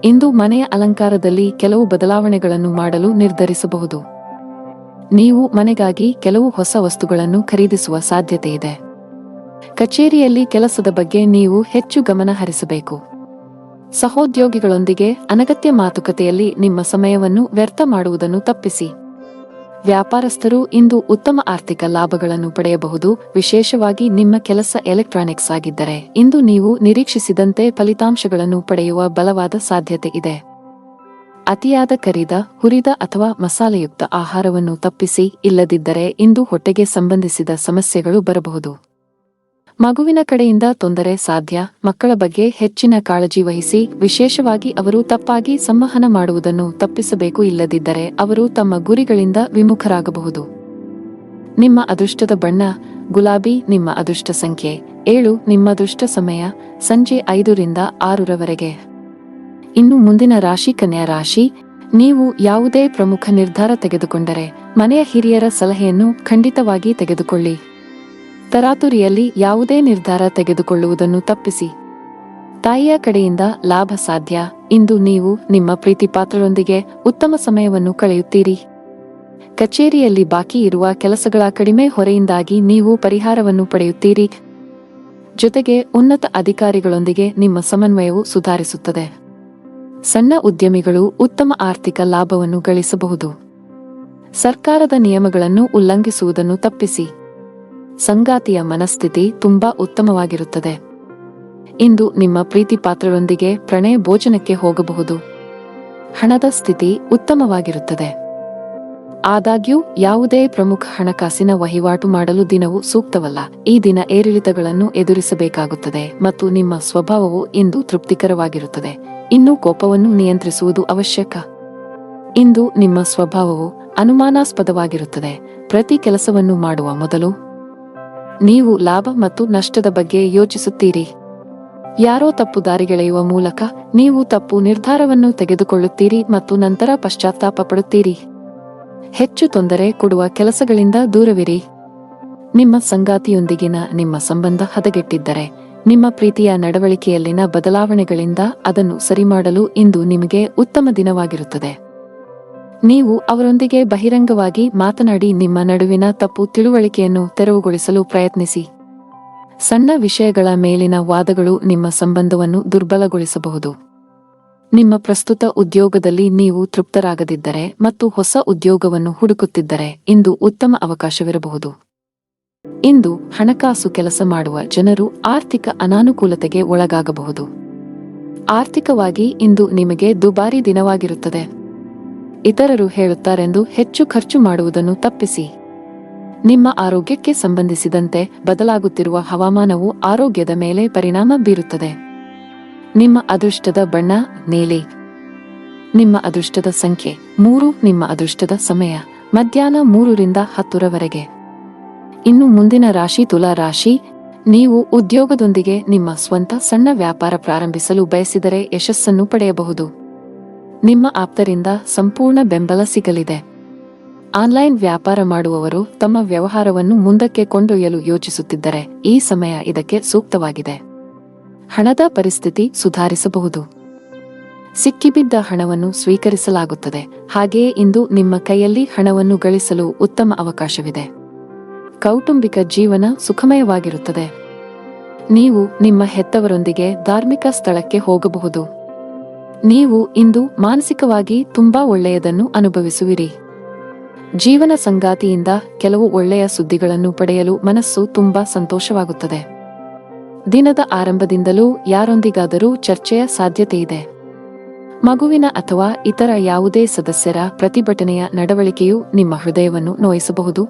ಇಂದು ಮನೆಯ ಅಲಂಕಾರದಲ್ಲಿ ಕೆಲವು ಬದಲಾವಣೆಗಳನ್ನು ಮಾಡಲು ನಿರ್ಧರಿಸಬಹುದು. ನೀವು ಮನೆಗಾಗಿ ಕೆಲವು ಹೊಸ ವಸ್ತುಗಳನ್ನು ಖರೀದಿಸುವ ಸಾಧ್ಯತೆಯಿದೆ. ಕಚೇರಿಯಲ್ಲಿ ಕೆಲಸದ ಬಗ್ಗೆ ನೀವು ಹೆಚ್ಚು ಗಮನ ಹರಿಸಬೇಕು. ಸಹೋದ್ಯೋಗಿಗಳೊಂದಿಗೆ ಅನಗತ್ಯ ಮಾತುಕತೆಯಲ್ಲಿ ನಿಮ್ಮ ಸಮಯವನ್ನು ವ್ಯರ್ಥ ಮಾಡುವುದನ್ನು ತಪ್ಪಿಸಿ. ವ್ಯಾಪಾರಸ್ಥರು ಇಂದು ಉತ್ತಮ ಆರ್ಥಿಕ ಲಾಭಗಳನ್ನು ಪಡೆಯಬಹುದು. ವಿಶೇಷವಾಗಿ ನಿಮ್ಮ ಕೆಲಸ ಎಲೆಕ್ಟ್ರಾನಿಕ್ಸ್ ಆಗಿದ್ದರೆ ಇಂದು ನೀವು ನಿರೀಕ್ಷಿಸಿದಂತೆ ಫಲಿತಾಂಶಗಳನ್ನು ಪಡೆಯುವ ಬಲವಾದ ಸಾಧ್ಯತೆ ಇದೆ. ಅತಿಯಾದ ಕರಿದ, ಹುರಿದ ಅಥವಾ ಮಸಾಲೆಯುಕ್ತ ಆಹಾರವನ್ನು ತಪ್ಪಿಸಿ. ಇಲ್ಲದಿದ್ದರೆ ಇಂದು ಹೊಟ್ಟೆಗೆ ಸಂಬಂಧಿಸಿದ ಸಮಸ್ಯೆಗಳು ಬರಬಹುದು. ಮಗುವಿನ ಕಡೆಯಿಂದ ತೊಂದರೆ ಸಾಧ್ಯ. ಮಕ್ಕಳ ಬಗ್ಗೆ ಹೆಚ್ಚಿನ ಕಾಳಜಿ ವಹಿಸಿ. ವಿಶೇಷವಾಗಿ ಅವರು ತಪ್ಪಾಗಿ ಸಂವಹನ ಮಾಡುವುದನ್ನು ತಪ್ಪಿಸಬೇಕು. ಇಲ್ಲದಿದ್ದರೆ ಅವರು ತಮ್ಮ ಗುರಿಗಳಿಂದ ವಿಮುಖರಾಗಬಹುದು. ನಿಮ್ಮ ಅದೃಷ್ಟದ ಬಣ್ಣ ಗುಲಾಬಿ. ನಿಮ್ಮ ಅದೃಷ್ಟ ಸಂಖ್ಯೆ 7. ನಿಮ್ಮ ಅದೃಷ್ಟ ಸಮಯ ಸಂಜೆ 5 ರಿಂದ 6 ಇನ್ನು ಮುಂದಿನ ರಾಶಿ ಕನ್ಯಾ ರಾಶಿ. ನೀವು ಯಾವುದೇ ಪ್ರಮುಖ ನಿರ್ಧಾರ ತೆಗೆದುಕೊಂಡರೆ ಮನೆಯ ಹಿರಿಯರ ಸಲಹೆಯನ್ನು ಖಂಡಿತವಾಗಿ ತೆಗೆದುಕೊಳ್ಳಿ. ತರಾತುರಿಯಲ್ಲಿ ಯಾವುದೇ ನಿರ್ಧಾರ ತೆಗೆದುಕೊಳ್ಳುವುದನ್ನು ತಪ್ಪಿಸಿ. ತಾಯಿಯ ಕಡೆಯಿಂದ ಲಾಭ ಸಾಧ್ಯ. ಇಂದು ನೀವು ನಿಮ್ಮ ಪ್ರೀತಿಪಾತ್ರರೊಂದಿಗೆ ಉತ್ತಮ ಸಮಯವನ್ನು ಕಳೆಯುತ್ತೀರಿ. ಕಚೇರಿಯಲ್ಲಿ ಬಾಕಿ ಇರುವ ಕೆಲಸಗಳ ಕಡಿಮೆ ಹೊರೆಯಿಂದಾಗಿ ನೀವು ಪರಿಹಾರವನ್ನು ಪಡೆಯುತ್ತೀರಿ. ಜೊತೆಗೆ ಉನ್ನತ ಅಧಿಕಾರಿಗಳೊಂದಿಗೆ ನಿಮ್ಮ ಸಮನ್ವಯವು ಸುಧಾರಿಸುತ್ತದೆ. ಸಣ್ಣ ಉದ್ಯಮಿಗಳು ಉತ್ತಮ ಆರ್ಥಿಕ ಲಾಭವನ್ನು ಗಳಿಸಬಹುದು. ಸರ್ಕಾರದ ನಿಯಮಗಳನ್ನು ಉಲ್ಲಂಘಿಸುವುದನ್ನು ತಪ್ಪಿಸಿ. ಸಂಗಾತಿಯ ಮನಸ್ಥಿತಿ ತುಂಬಾ ಉತ್ತಮವಾಗಿರುತ್ತದೆ. ಇಂದು ನಿಮ್ಮ ಪ್ರೀತಿಪಾತ್ರರೊಂದಿಗೆ ಪ್ರಣಯ ಭೋಜನಕ್ಕೆ ಹೋಗಬಹುದು. ಹಣದ ಸ್ಥಿತಿ ಉತ್ತಮವಾಗಿರುತ್ತದೆ. ಆದಾಗ್ಯೂ ಯಾವುದೇ ಪ್ರಮುಖ ಹಣಕಾಸಿನ ವಹಿವಾಟು ಮಾಡಲು ದಿನವು ಸೂಕ್ತವಲ್ಲ. ಈ ದಿನ ಏರಿಳಿತಗಳನ್ನು ಎದುರಿಸಬೇಕಾಗುತ್ತದೆ ಮತ್ತು ನಿಮ್ಮ ಸ್ವಭಾವವು ಇಂದು ತೃಪ್ತಿಕರವಾಗಿರುತ್ತದೆ. ಇನ್ನು ಕೋಪವನ್ನು ನಿಯಂತ್ರಿಸುವುದು ಅವಶ್ಯಕ. ಇಂದು ನಿಮ್ಮ ಸ್ವಭಾವವು ಅನುಮಾನಾಸ್ಪದವಾಗಿರುತ್ತದೆ. ಪ್ರತಿ ಕೆಲಸವನ್ನು ಮಾಡುವ ಮೊದಲು ನೀವು ಲಾಭ ಮತ್ತು ನಷ್ಟದ ಬಗ್ಗೆ ಯೋಚಿಸುತ್ತೀರಿ. ಯಾರೋ ತಪ್ಪು ದಾರಿಗೆಳೆಯುವ ಮೂಲಕ ನೀವು ತಪ್ಪು ನಿರ್ಧಾರವನ್ನು ತೆಗೆದುಕೊಳ್ಳುತ್ತೀರಿ ಮತ್ತು ನಂತರ ಪಶ್ಚಾತ್ತಾಪ ಪಡುತ್ತೀರಿ. ಹೆಚ್ಚು ತೊಂದರೆ ಕೊಡುವ ಕೆಲಸಗಳಿಂದ ದೂರವಿರಿ. ನಿಮ್ಮ ಸಂಗಾತಿಯೊಂದಿಗಿನ ನಿಮ್ಮ ಸಂಬಂಧ ಹದಗೆಟ್ಟಿದ್ದರೆ ನಿಮ್ಮ ಪ್ರೀತಿಯ ನಡವಳಿಕೆಯಲ್ಲಿನ ಬದಲಾವಣೆಗಳಿಂದ ಅದನ್ನು ಸರಿಮಾಡಲು ಇಂದು ನಿಮಗೆ ಉತ್ತಮ ದಿನವಾಗಿರುತ್ತದೆ. ನೀವು ಅವರೊಂದಿಗೆ ಬಹಿರಂಗವಾಗಿ ಮಾತನಾಡಿ ನಿಮ್ಮ ನಡುವಿನ ತಪ್ಪು ತಿಳುವಳಿಕೆಯನ್ನು ತೆರವುಗೊಳಿಸಲು ಪ್ರಯತ್ನಿಸಿ. ಸಣ್ಣ ವಿಷಯಗಳ ಮೇಲಿನ ವಾದಗಳು ನಿಮ್ಮ ಸಂಬಂಧವನ್ನು ದುರ್ಬಲಗೊಳಿಸಬಹುದು. ನಿಮ್ಮ ಪ್ರಸ್ತುತ ಉದ್ಯೋಗದಲ್ಲಿ ನೀವು ತೃಪ್ತರಾಗದಿದ್ದರೆ ಮತ್ತು ಹೊಸ ಉದ್ಯೋಗವನ್ನು ಹುಡುಕುತ್ತಿದ್ದರೆ ಇಂದು ಉತ್ತಮ ಅವಕಾಶವಿರಬಹುದು. ಇಂದು ಹಣಕಾಸು ಕೆಲಸ ಮಾಡುವ ಜನರು ಆರ್ಥಿಕ ಅನಾನುಕೂಲತೆಗೆ ಒಳಗಾಗಬಹುದು. ಆರ್ಥಿಕವಾಗಿ ಇಂದು ನಿಮಗೆ ದುಬಾರಿ ದಿನವಾಗಿರುತ್ತದೆ. ಇತರರು ಹೇಳುತ್ತಾರೆಂದು ಹೆಚ್ಚು ಖರ್ಚು ಮಾಡುವುದನ್ನು ತಪ್ಪಿಸಿ. ನಿಮ್ಮ ಆರೋಗ್ಯಕ್ಕೆ ಸಂಬಂಧಿಸಿದಂತೆ ಬದಲಾಗುತ್ತಿರುವ ಹವಾಮಾನವು ಆರೋಗ್ಯದ ಮೇಲೆ ಪರಿಣಾಮ ಬೀರುತ್ತದೆ. ನಿಮ್ಮ ಅದೃಷ್ಟದ ಬಣ್ಣ ನೀಲಿ. ನಿಮ್ಮ ಅದೃಷ್ಟದ ಸಂಖ್ಯೆ 3. ನಿಮ್ಮ ಅದೃಷ್ಟದ ಸಮಯ ಮಧ್ಯಾಹ್ನ 3 ರಿಂದ 10 ರವರೆಗೆ. ಇನ್ನು ಮುಂದಿನ ರಾಶಿ ತುಲಾ ರಾಶಿ. ನೀವು ಉದ್ಯೋಗದೊಂದಿಗೆ ನಿಮ್ಮ ಸ್ವಂತ ಸಣ್ಣ ವ್ಯಾಪಾರ ಪ್ರಾರಂಭಿಸಲು ಬಯಸಿದರೆ ಯಶಸ್ಸನ್ನು ಪಡೆಯಬಹುದು. ನಿಮ್ಮ ಆಪ್ತರಿಂದ ಸಂಪೂರ್ಣ ಬೆಂಬಲ ಸಿಗಲಿದೆ. ಆನ್ಲೈನ್ ವ್ಯಾಪಾರ ಮಾಡುವವರು ತಮ್ಮ ವ್ಯವಹಾರವನ್ನು ಮುಂದಕ್ಕೆ ಕೊಂಡೊಯ್ಯಲು ಯೋಚಿಸುತ್ತಿದ್ದರೆ ಈ ಸಮಯ ಇದಕ್ಕೆ ಸೂಕ್ತವಾಗಿದೆ. ಹಣದ ಪರಿಸ್ಥಿತಿ ಸುಧಾರಿಸಬಹುದು. ಸಿಕ್ಕಿಬಿದ್ದ ಹಣವನ್ನು ಸ್ವೀಕರಿಸಲಾಗುತ್ತದೆ. ಹಾಗೆಯೇ ಇಂದು ನಿಮ್ಮ ಕೈಯಲ್ಲಿ ಹಣವನ್ನು ಗಳಿಸಲು ಉತ್ತಮ ಅವಕಾಶವಿದೆ. ಕೌಟುಂಬಿಕ ಜೀವನ ಸುಖಮಯವಾಗಿರುತ್ತದೆ. ನೀವು ನಿಮ್ಮ ಹೆತ್ತವರೊಂದಿಗೆ ಧಾರ್ಮಿಕ ಸ್ಥಳಕ್ಕೆ ಹೋಗಬಹುದು. ನೀವು ಇಂದು ಮಾನಸಿಕವಾಗಿ ತುಂಬಾ ಒಳ್ಳೆಯದನ್ನು ಅನುಭವಿಸುವಿರಿ. ಜೀವನ ಸಂಗಾತಿಯಿಂದ ಕೆಲವು ಒಳ್ಳೆಯ ಸುದ್ದಿಗಳನ್ನು ಪಡೆಯಲು ಮನಸ್ಸು ತುಂಬಾ ಸಂತೋಷವಾಗುತ್ತದೆ. ದಿನದ ಆರಂಭದಿಂದಲೂ ಯಾರೊಂದಿಗಾದರೂ ಚರ್ಚೆಯ ಸಾಧ್ಯತೆಯಿದೆ. ಮಗುವಿನ ಅಥವಾ ಇತರ ಯಾವುದೇ ಸದಸ್ಯರ ಪ್ರತಿಭಟನೆಯ ನಡವಳಿಕೆಯು ನಿಮ್ಮ ಹೃದಯವನ್ನು ನೋಯಿಸಬಹುದು.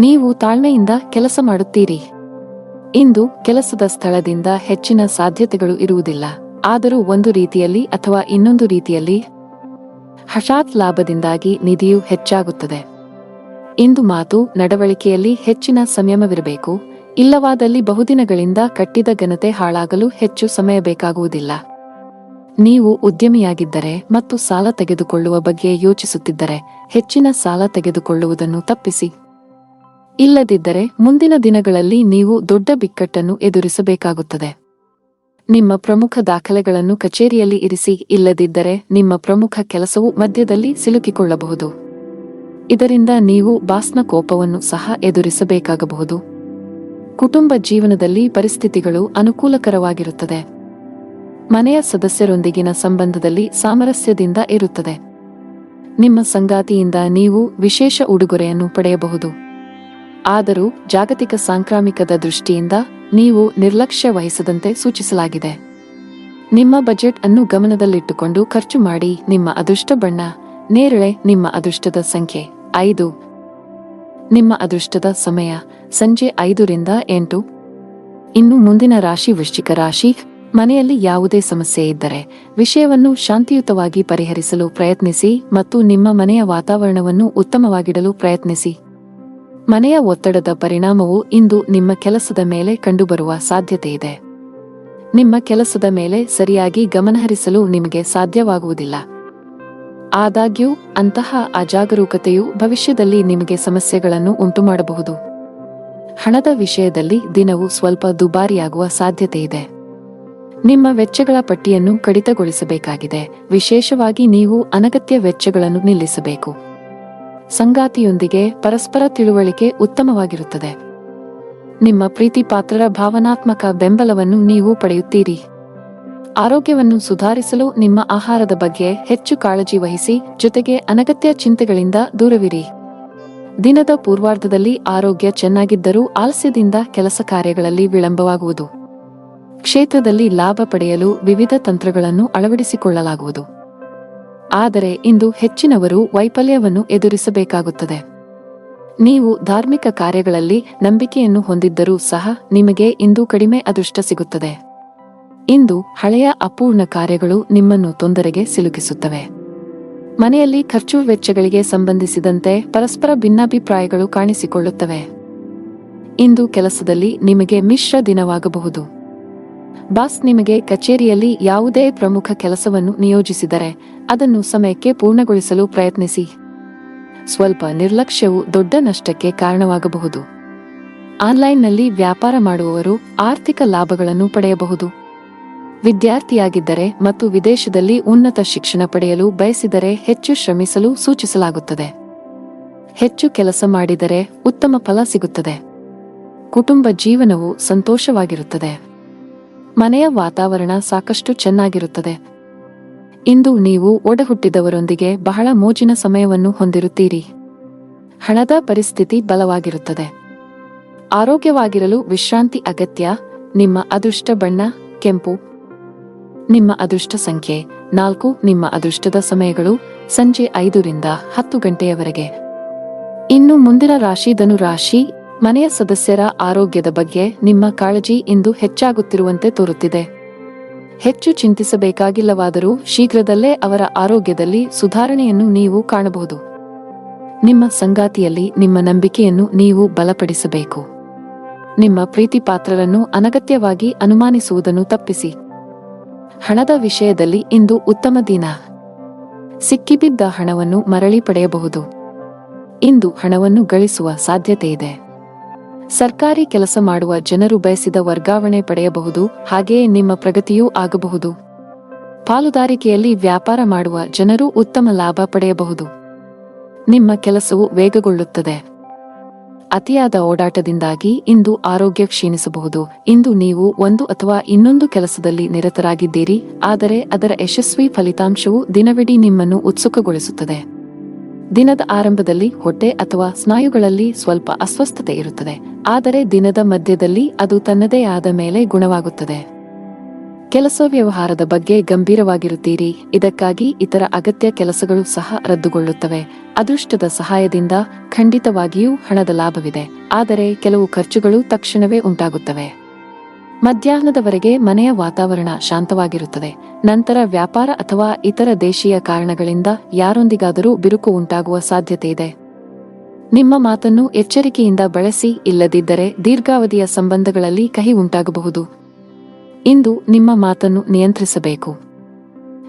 ನೀವು ತಾಳ್ಮೆಯಿಂದ ಕೆಲಸ ಮಾಡುತ್ತೀರಿ. ಇಂದು ಕೆಲಸದ ಸ್ಥಳದಿಂದ ಹೆಚ್ಚಿನ ಸಾಧ್ಯತೆಗಳು ಇರುವುದಿಲ್ಲ. ಆದರೂ ಒಂದು ರೀತಿಯಲ್ಲಿ ಅಥವಾ ಇನ್ನೊಂದು ರೀತಿಯಲ್ಲಿ ಹಠಾತ್ ಲಾಭದಿಂದಾಗಿ ನಿಧಿಯು ಹೆಚ್ಚಾಗುತ್ತದೆ. ಇಂದು ಮಾತು ನಡವಳಿಕೆಯಲ್ಲಿ ಹೆಚ್ಚಿನ ಸಂಯಮವಿರಬೇಕು. ಇಲ್ಲವಾದಲ್ಲಿ ಬಹುದಿನಗಳಿಂದ ಕಟ್ಟಿದ ಘನತೆ ಹಾಳಾಗಲು ಹೆಚ್ಚು ಸಮಯ ಬೇಕಾಗುವುದಿಲ್ಲ. ನೀವು ಉದ್ಯಮಿಯಾಗಿದ್ದರೆ ಮತ್ತು ಸಾಲ ತೆಗೆದುಕೊಳ್ಳುವ ಬಗ್ಗೆ ಯೋಚಿಸುತ್ತಿದ್ದರೆ ಹೆಚ್ಚಿನ ಸಾಲ ತೆಗೆದುಕೊಳ್ಳುವುದನ್ನು ತಪ್ಪಿಸಿ. ಇಲ್ಲದಿದ್ದರೆ ಮುಂದಿನ ದಿನಗಳಲ್ಲಿ ನೀವು ದೊಡ್ಡ ಬಿಕ್ಕಟ್ಟನ್ನು ಎದುರಿಸಬೇಕಾಗುತ್ತದೆ. ನಿಮ್ಮ ಪ್ರಮುಖ ದಾಖಲೆಗಳನ್ನು ಕಚೇರಿಯಲ್ಲಿ ಇರಿಸಿ. ಇಲ್ಲದಿದ್ದರೆ ನಿಮ್ಮ ಪ್ರಮುಖ ಕೆಲಸವು ಮಧ್ಯದಲ್ಲಿ ಸಿಲುಕಿಕೊಳ್ಳಬಹುದು. ಇದರಿಂದ ನೀವು ಬಾಸ್ನ ಕೋಪವನ್ನು ಸಹ ಎದುರಿಸಬೇಕಾಗಬಹುದು. ಕುಟುಂಬ ಜೀವನದಲ್ಲಿ ಪರಿಸ್ಥಿತಿಗಳು ಅನುಕೂಲಕರವಾಗಿರುತ್ತದೆ. ಮನೆಯ ಸದಸ್ಯರೊಂದಿಗಿನ ಸಂಬಂಧದಲ್ಲಿ ಸಾಮರಸ್ಯದಿಂದ ಇರುತ್ತದೆ. ನಿಮ್ಮ ಸಂಗಾತಿಯಿಂದ ನೀವು ವಿಶೇಷ ಉಡುಗೊರೆಯನ್ನು ಪಡೆಯಬಹುದು. ಆದರೂ ಜಾಗತಿಕ ಸಾಂಕ್ರಾಮಿಕದ ದೃಷ್ಟಿಯಿಂದ ನೀವು ನಿರ್ಲಕ್ಷ್ಯ ವಹಿಸದಂತೆ ಸೂಚಿಸಲಾಗಿದೆ. ನಿಮ್ಮ ಬಜೆಟ್ ಅನ್ನು ಗಮನದಲ್ಲಿಟ್ಟುಕೊಂಡು ಖರ್ಚು ಮಾಡಿ. ನಿಮ್ಮ ಅದೃಷ್ಟ ಬಣ್ಣ ನೇರಳೆ. ನಿಮ್ಮ ಅದೃಷ್ಟದ ಸಂಖ್ಯೆ 5. ನಿಮ್ಮ ಅದೃಷ್ಟದ ಸಮಯ ಸಂಜೆ 5 ರಿಂದ 8. ಇನ್ನು ಮುಂದಿನ ರಾಶಿ ವೃಶ್ಚಿಕ ರಾಶಿ. ಮನೆಯಲ್ಲಿ ಯಾವುದೇ ಸಮಸ್ಯೆ ಇದ್ದರೆ ವಿಷಯವನ್ನು ಶಾಂತಿಯುತವಾಗಿ ಪರಿಹರಿಸಲು ಪ್ರಯತ್ನಿಸಿ ಮತ್ತು ನಿಮ್ಮ ಮನೆಯ ವಾತಾವರಣವನ್ನು ಉತ್ತಮವಾಗಿಡಲು ಪ್ರಯತ್ನಿಸಿ. ಮನೆಯ ಒತ್ತಡದ ಪರಿಣಾಮವು ಇಂದು ನಿಮ್ಮ ಕೆಲಸದ ಮೇಲೆ ಕಂಡುಬರುವ ಸಾಧ್ಯತೆಯಿದೆ. ನಿಮ್ಮ ಕೆಲಸದ ಮೇಲೆ ಸರಿಯಾಗಿ ಗಮನಹರಿಸಲು ನಿಮಗೆ ಸಾಧ್ಯವಾಗುವುದಿಲ್ಲ. ಆದಾಗ್ಯೂ ಅಂತಹ ಅಜಾಗರೂಕತೆಯು ಭವಿಷ್ಯದಲ್ಲಿ ನಿಮಗೆ ಸಮಸ್ಯೆಗಳನ್ನು ಉಂಟುಮಾಡಬಹುದು. ಹಣದ ವಿಷಯದಲ್ಲಿ ದಿನವು ಸ್ವಲ್ಪ ದುಬಾರಿಯಾಗುವ ಸಾಧ್ಯತೆಯಿದೆ. ನಿಮ್ಮ ವೆಚ್ಚಗಳ ಪಟ್ಟಿಯನ್ನು ಕಡಿತಗೊಳಿಸಬೇಕಾಗಿದೆ. ವಿಶೇಷವಾಗಿ ನೀವು ಅನಗತ್ಯ ವೆಚ್ಚಗಳನ್ನು ನಿಲ್ಲಿಸಬೇಕು. ಸಂಗಾತಿಯೊಂದಿಗೆ ಪರಸ್ಪರ ತಿಳುವಳಿಕೆ ಉತ್ತಮವಾಗಿರುತ್ತದೆ. ನಿಮ್ಮ ಪ್ರೀತಿಪಾತ್ರರ ಭಾವನಾತ್ಮಕ ಬೆಂಬಲವನ್ನು ನೀವು ಪಡೆಯುತ್ತೀರಿ. ಆರೋಗ್ಯವನ್ನು ಸುಧಾರಿಸಲು ನಿಮ್ಮ ಆಹಾರದ ಬಗ್ಗೆ ಹೆಚ್ಚು ಕಾಳಜಿ ವಹಿಸಿ. ಜೊತೆಗೆ ಅನಗತ್ಯ ಚಿಂತೆಗಳಿಂದ ದೂರವಿರಿ. ದಿನದ ಪೂರ್ವಾರ್ಧದಲ್ಲಿ ಆರೋಗ್ಯ ಚೆನ್ನಾಗಿದ್ದರೂ ಆಲಸ್ಯದಿಂದ ಕೆಲಸ ಕಾರ್ಯಗಳಲ್ಲಿ ವಿಳಂಬವಾಗುವುದು. ಕ್ಷೇತ್ರದಲ್ಲಿ ಲಾಭ ಪಡೆಯಲು ವಿವಿಧ ತಂತ್ರಗಳನ್ನು ಅಳವಡಿಸಿಕೊಳ್ಳಲಾಗುವುದು. ಆದರೆ ಇಂದು ಹೆಚ್ಚಿನವರು ವೈಫಲ್ಯವನ್ನು ಎದುರಿಸಬೇಕಾಗುತ್ತದೆ. ನೀವು ಧಾರ್ಮಿಕ ಕಾರ್ಯಗಳಲ್ಲಿ ನಂಬಿಕೆಯನ್ನು ಹೊಂದಿದ್ದರೂ ಸಹ ನಿಮಗೆ ಇಂದು ಕಡಿಮೆ ಅದೃಷ್ಟ ಸಿಗುತ್ತದೆ. ಇಂದು ಹಳೆಯ ಅಪೂರ್ಣ ಕಾರ್ಯಗಳು ನಿಮ್ಮನ್ನು ತೊಂದರೆಗೆ ಸಿಲುಕಿಸುತ್ತವೆ. ಮನೆಯಲ್ಲಿ ಖರ್ಚು ವೆಚ್ಚಗಳಿಗೆ ಸಂಬಂಧಿಸಿದಂತೆ ಪರಸ್ಪರ ಭಿನ್ನಾಭಿಪ್ರಾಯಗಳು ಕಾಣಿಸಿಕೊಳ್ಳುತ್ತವೆ. ಇಂದು ಕೆಲಸದಲ್ಲಿ ನಿಮಗೆ ಮಿಶ್ರ ದಿನವಾಗಬಹುದು. ಬಾಸ್ ನಿಮಗೆ ಕಚೇರಿಯಲ್ಲಿ ಯಾವುದೇ ಪ್ರಮುಖ ಕೆಲಸವನ್ನು ನಿಯೋಜಿಸಿದರೆ ಅದನ್ನು ಸಮಯಕ್ಕೆ ಪೂರ್ಣಗೊಳಿಸಲು ಪ್ರಯತ್ನಿಸಿ. ಸ್ವಲ್ಪ ನಿರ್ಲಕ್ಷ್ಯವು ದೊಡ್ಡ ನಷ್ಟಕ್ಕೆ ಕಾರಣವಾಗಬಹುದು. ಆನ್ಲೈನ್ನಲ್ಲಿ ವ್ಯಾಪಾರ ಮಾಡುವವರು ಆರ್ಥಿಕ ಲಾಭಗಳನ್ನು ಪಡೆಯಬಹುದು. ವಿದ್ಯಾರ್ಥಿಯಾಗಿದ್ದರೆ ಮತ್ತು ವಿದೇಶದಲ್ಲಿ ಉನ್ನತ ಶಿಕ್ಷಣ ಪಡೆಯಲು ಬಯಸಿದರೆ ಹೆಚ್ಚು ಶ್ರಮಿಸಲು ಸೂಚಿಸಲಾಗುತ್ತದೆ. ಹೆಚ್ಚು ಕೆಲಸ ಮಾಡಿದರೆ ಉತ್ತಮ ಫಲ ಸಿಗುತ್ತದೆ. ಕುಟುಂಬ ಜೀವನವು ಸಂತೋಷವಾಗಿರುತ್ತದೆ. ಮನೆಯ ವಾತಾವರಣ ಸಾಕಷ್ಟು ಚೆನ್ನಾಗಿರುತ್ತದೆ. ಇಂದು ನೀವು ಒಡಹುಟ್ಟಿದವರೊಂದಿಗೆ ಬಹಳ ಮೋಜಿನ ಸಮಯವನ್ನು ಹೊಂದಿರುತ್ತೀರಿ. ಹಣದ ಪರಿಸ್ಥಿತಿ ಬಲವಾಗಿರುತ್ತದೆ. ಆರೋಗ್ಯವಾಗಿರಲು ವಿಶ್ರಾಂತಿ ಅಗತ್ಯ. ನಿಮ್ಮ ಅದೃಷ್ಟ ಬಣ್ಣ ಕೆಂಪು. ನಿಮ್ಮ ಅದೃಷ್ಟ ಸಂಖ್ಯೆ 4. ನಿಮ್ಮ ಅದೃಷ್ಟದ ಸಮಯಗಳು ಸಂಜೆ 5 ರಿಂದ 10 ಗಂಟೆಯವರೆಗೆ. ಇನ್ನು ಮುಂದಿನ ರಾಶಿ ಧನು ರಾಶಿ. ಮನೆಯ ಸದಸ್ಯರ ಆರೋಗ್ಯದ ಬಗ್ಗೆ ನಿಮ್ಮ ಕಾಳಜಿ ಇಂದು ಹೆಚ್ಚಾಗುತ್ತಿರುವಂತೆ ತೋರುತ್ತಿದೆ. ಹೆಚ್ಚು ಚಿಂತಿಸಬೇಕಾಗಿಲ್ಲವಾದರೂ ಶೀಘ್ರದಲ್ಲೇ ಅವರ ಆರೋಗ್ಯದಲ್ಲಿ ಸುಧಾರಣೆಯನ್ನು ನೀವು ಕಾಣಬಹುದು. ನಿಮ್ಮ ಸಂಗಾತಿಯಲ್ಲಿ ನಿಮ್ಮ ನಂಬಿಕೆಯನ್ನು ನೀವು ಬಲಪಡಿಸಬೇಕು. ನಿಮ್ಮ ಪ್ರೀತಿ ಪಾತ್ರರನ್ನು ಅನಗತ್ಯವಾಗಿ ಅನುಮಾನಿಸುವುದನ್ನು ತಪ್ಪಿಸಿ. ಹಣದ ವಿಷಯದಲ್ಲಿ ಇಂದು ಉತ್ತಮ ದಿನ. ಸಿಕ್ಕಿಬಿದ್ದ ಹಣವನ್ನು ಮರಳಿ ಪಡೆಯಬಹುದು. ಇಂದು ಹಣವನ್ನು ಗಳಿಸುವ ಸಾಧ್ಯತೆಯಿದೆ. ಸರ್ಕಾರಿ ಕೆಲಸ ಮಾಡುವ ಜನರು ಬಯಸಿದ ವರ್ಗಾವಣೆ ಪಡೆಯಬಹುದು. ಹಾಗೆಯೇ ನಿಮ್ಮ ಪ್ರಗತಿಯೂ ಆಗಬಹುದು. ಪಾಲುದಾರಿಕೆಯಲ್ಲಿ ವ್ಯಾಪಾರ ಮಾಡುವ ಜನರು ಉತ್ತಮ ಲಾಭ ಪಡೆಯಬಹುದು. ನಿಮ್ಮ ಕೆಲಸವು ವೇಗಗೊಳ್ಳುತ್ತದೆ. ಅತಿಯಾದ ಓಡಾಟದಿಂದಾಗಿ ಇಂದು ಆರೋಗ್ಯ ಕ್ಷೀಣಿಸಬಹುದು. ಇಂದು ನೀವು ಒಂದು ಅಥವಾ ಇನ್ನೊಂದು ಕೆಲಸದಲ್ಲಿ ನಿರತರಾಗಿದ್ದೀರಿ, ಆದರೆ ಅದರ ಯಶಸ್ವಿ ಫಲಿತಾಂಶವು ದಿನವಿಡೀ ನಿಮ್ಮನ್ನು ಉತ್ಸುಕಗೊಳಿಸುತ್ತದೆ. ದಿನದ ಆರಂಭದಲ್ಲಿ ಹೊಟ್ಟೆ ಅಥವಾ ಸ್ನಾಯುಗಳಲ್ಲಿ ಸ್ವಲ್ಪ ಅಸ್ವಸ್ಥತೆ ಇರುತ್ತದೆ, ಆದರೆ ದಿನದ ಮಧ್ಯದಲ್ಲಿ ಅದು ತನ್ನದೇ ಆದ ಮೇಲೆ ಗುಣವಾಗುತ್ತದೆ. ಕೆಲಸ ವ್ಯವಹಾರದ ಬಗ್ಗೆ ಗಂಭೀರವಾಗಿರುತ್ತೀರಿ. ಇದಕ್ಕಾಗಿ ಇತರ ಅಗತ್ಯ ಕೆಲಸಗಳು ಸಹ ರದ್ದುಗೊಳ್ಳುತ್ತವೆ. ಅದೃಷ್ಟದ ಸಹಾಯದಿಂದ ಖಂಡಿತವಾಗಿಯೂ ಹಣದ ಲಾಭವಿದೆ, ಆದರೆ ಕೆಲವು ಖರ್ಚುಗಳು ತಕ್ಷಣವೇ ಉಂಟಾಗುತ್ತವೆ. ಮಧ್ಯಾಹ್ನದವರೆಗೆ ಮನೆಯ ವಾತಾವರಣ ಶಾಂತವಾಗಿರುತ್ತದೆ. ನಂತರ ವ್ಯಾಪಾರ ಅಥವಾ ಇತರ ದೇಶೀಯ ಕಾರಣಗಳಿಂದ ಯಾರೊಂದಿಗಾದರೂ ಬಿರುಕು ಉಂಟಾಗುವ ಸಾಧ್ಯತೆಯಿದೆ. ನಿಮ್ಮ ಮಾತನ್ನು ಎಚ್ಚರಿಕೆಯಿಂದ ಬಳಸಿ, ಇಲ್ಲದಿದ್ದರೆ ದೀರ್ಘಾವಧಿಯ ಸಂಬಂಧಗಳಲ್ಲಿ ಕಹಿ ಉಂಟಾಗಬಹುದು. ಇಂದು ನಿಮ್ಮ ಮಾತನ್ನು ನಿಯಂತ್ರಿಸಬೇಕು.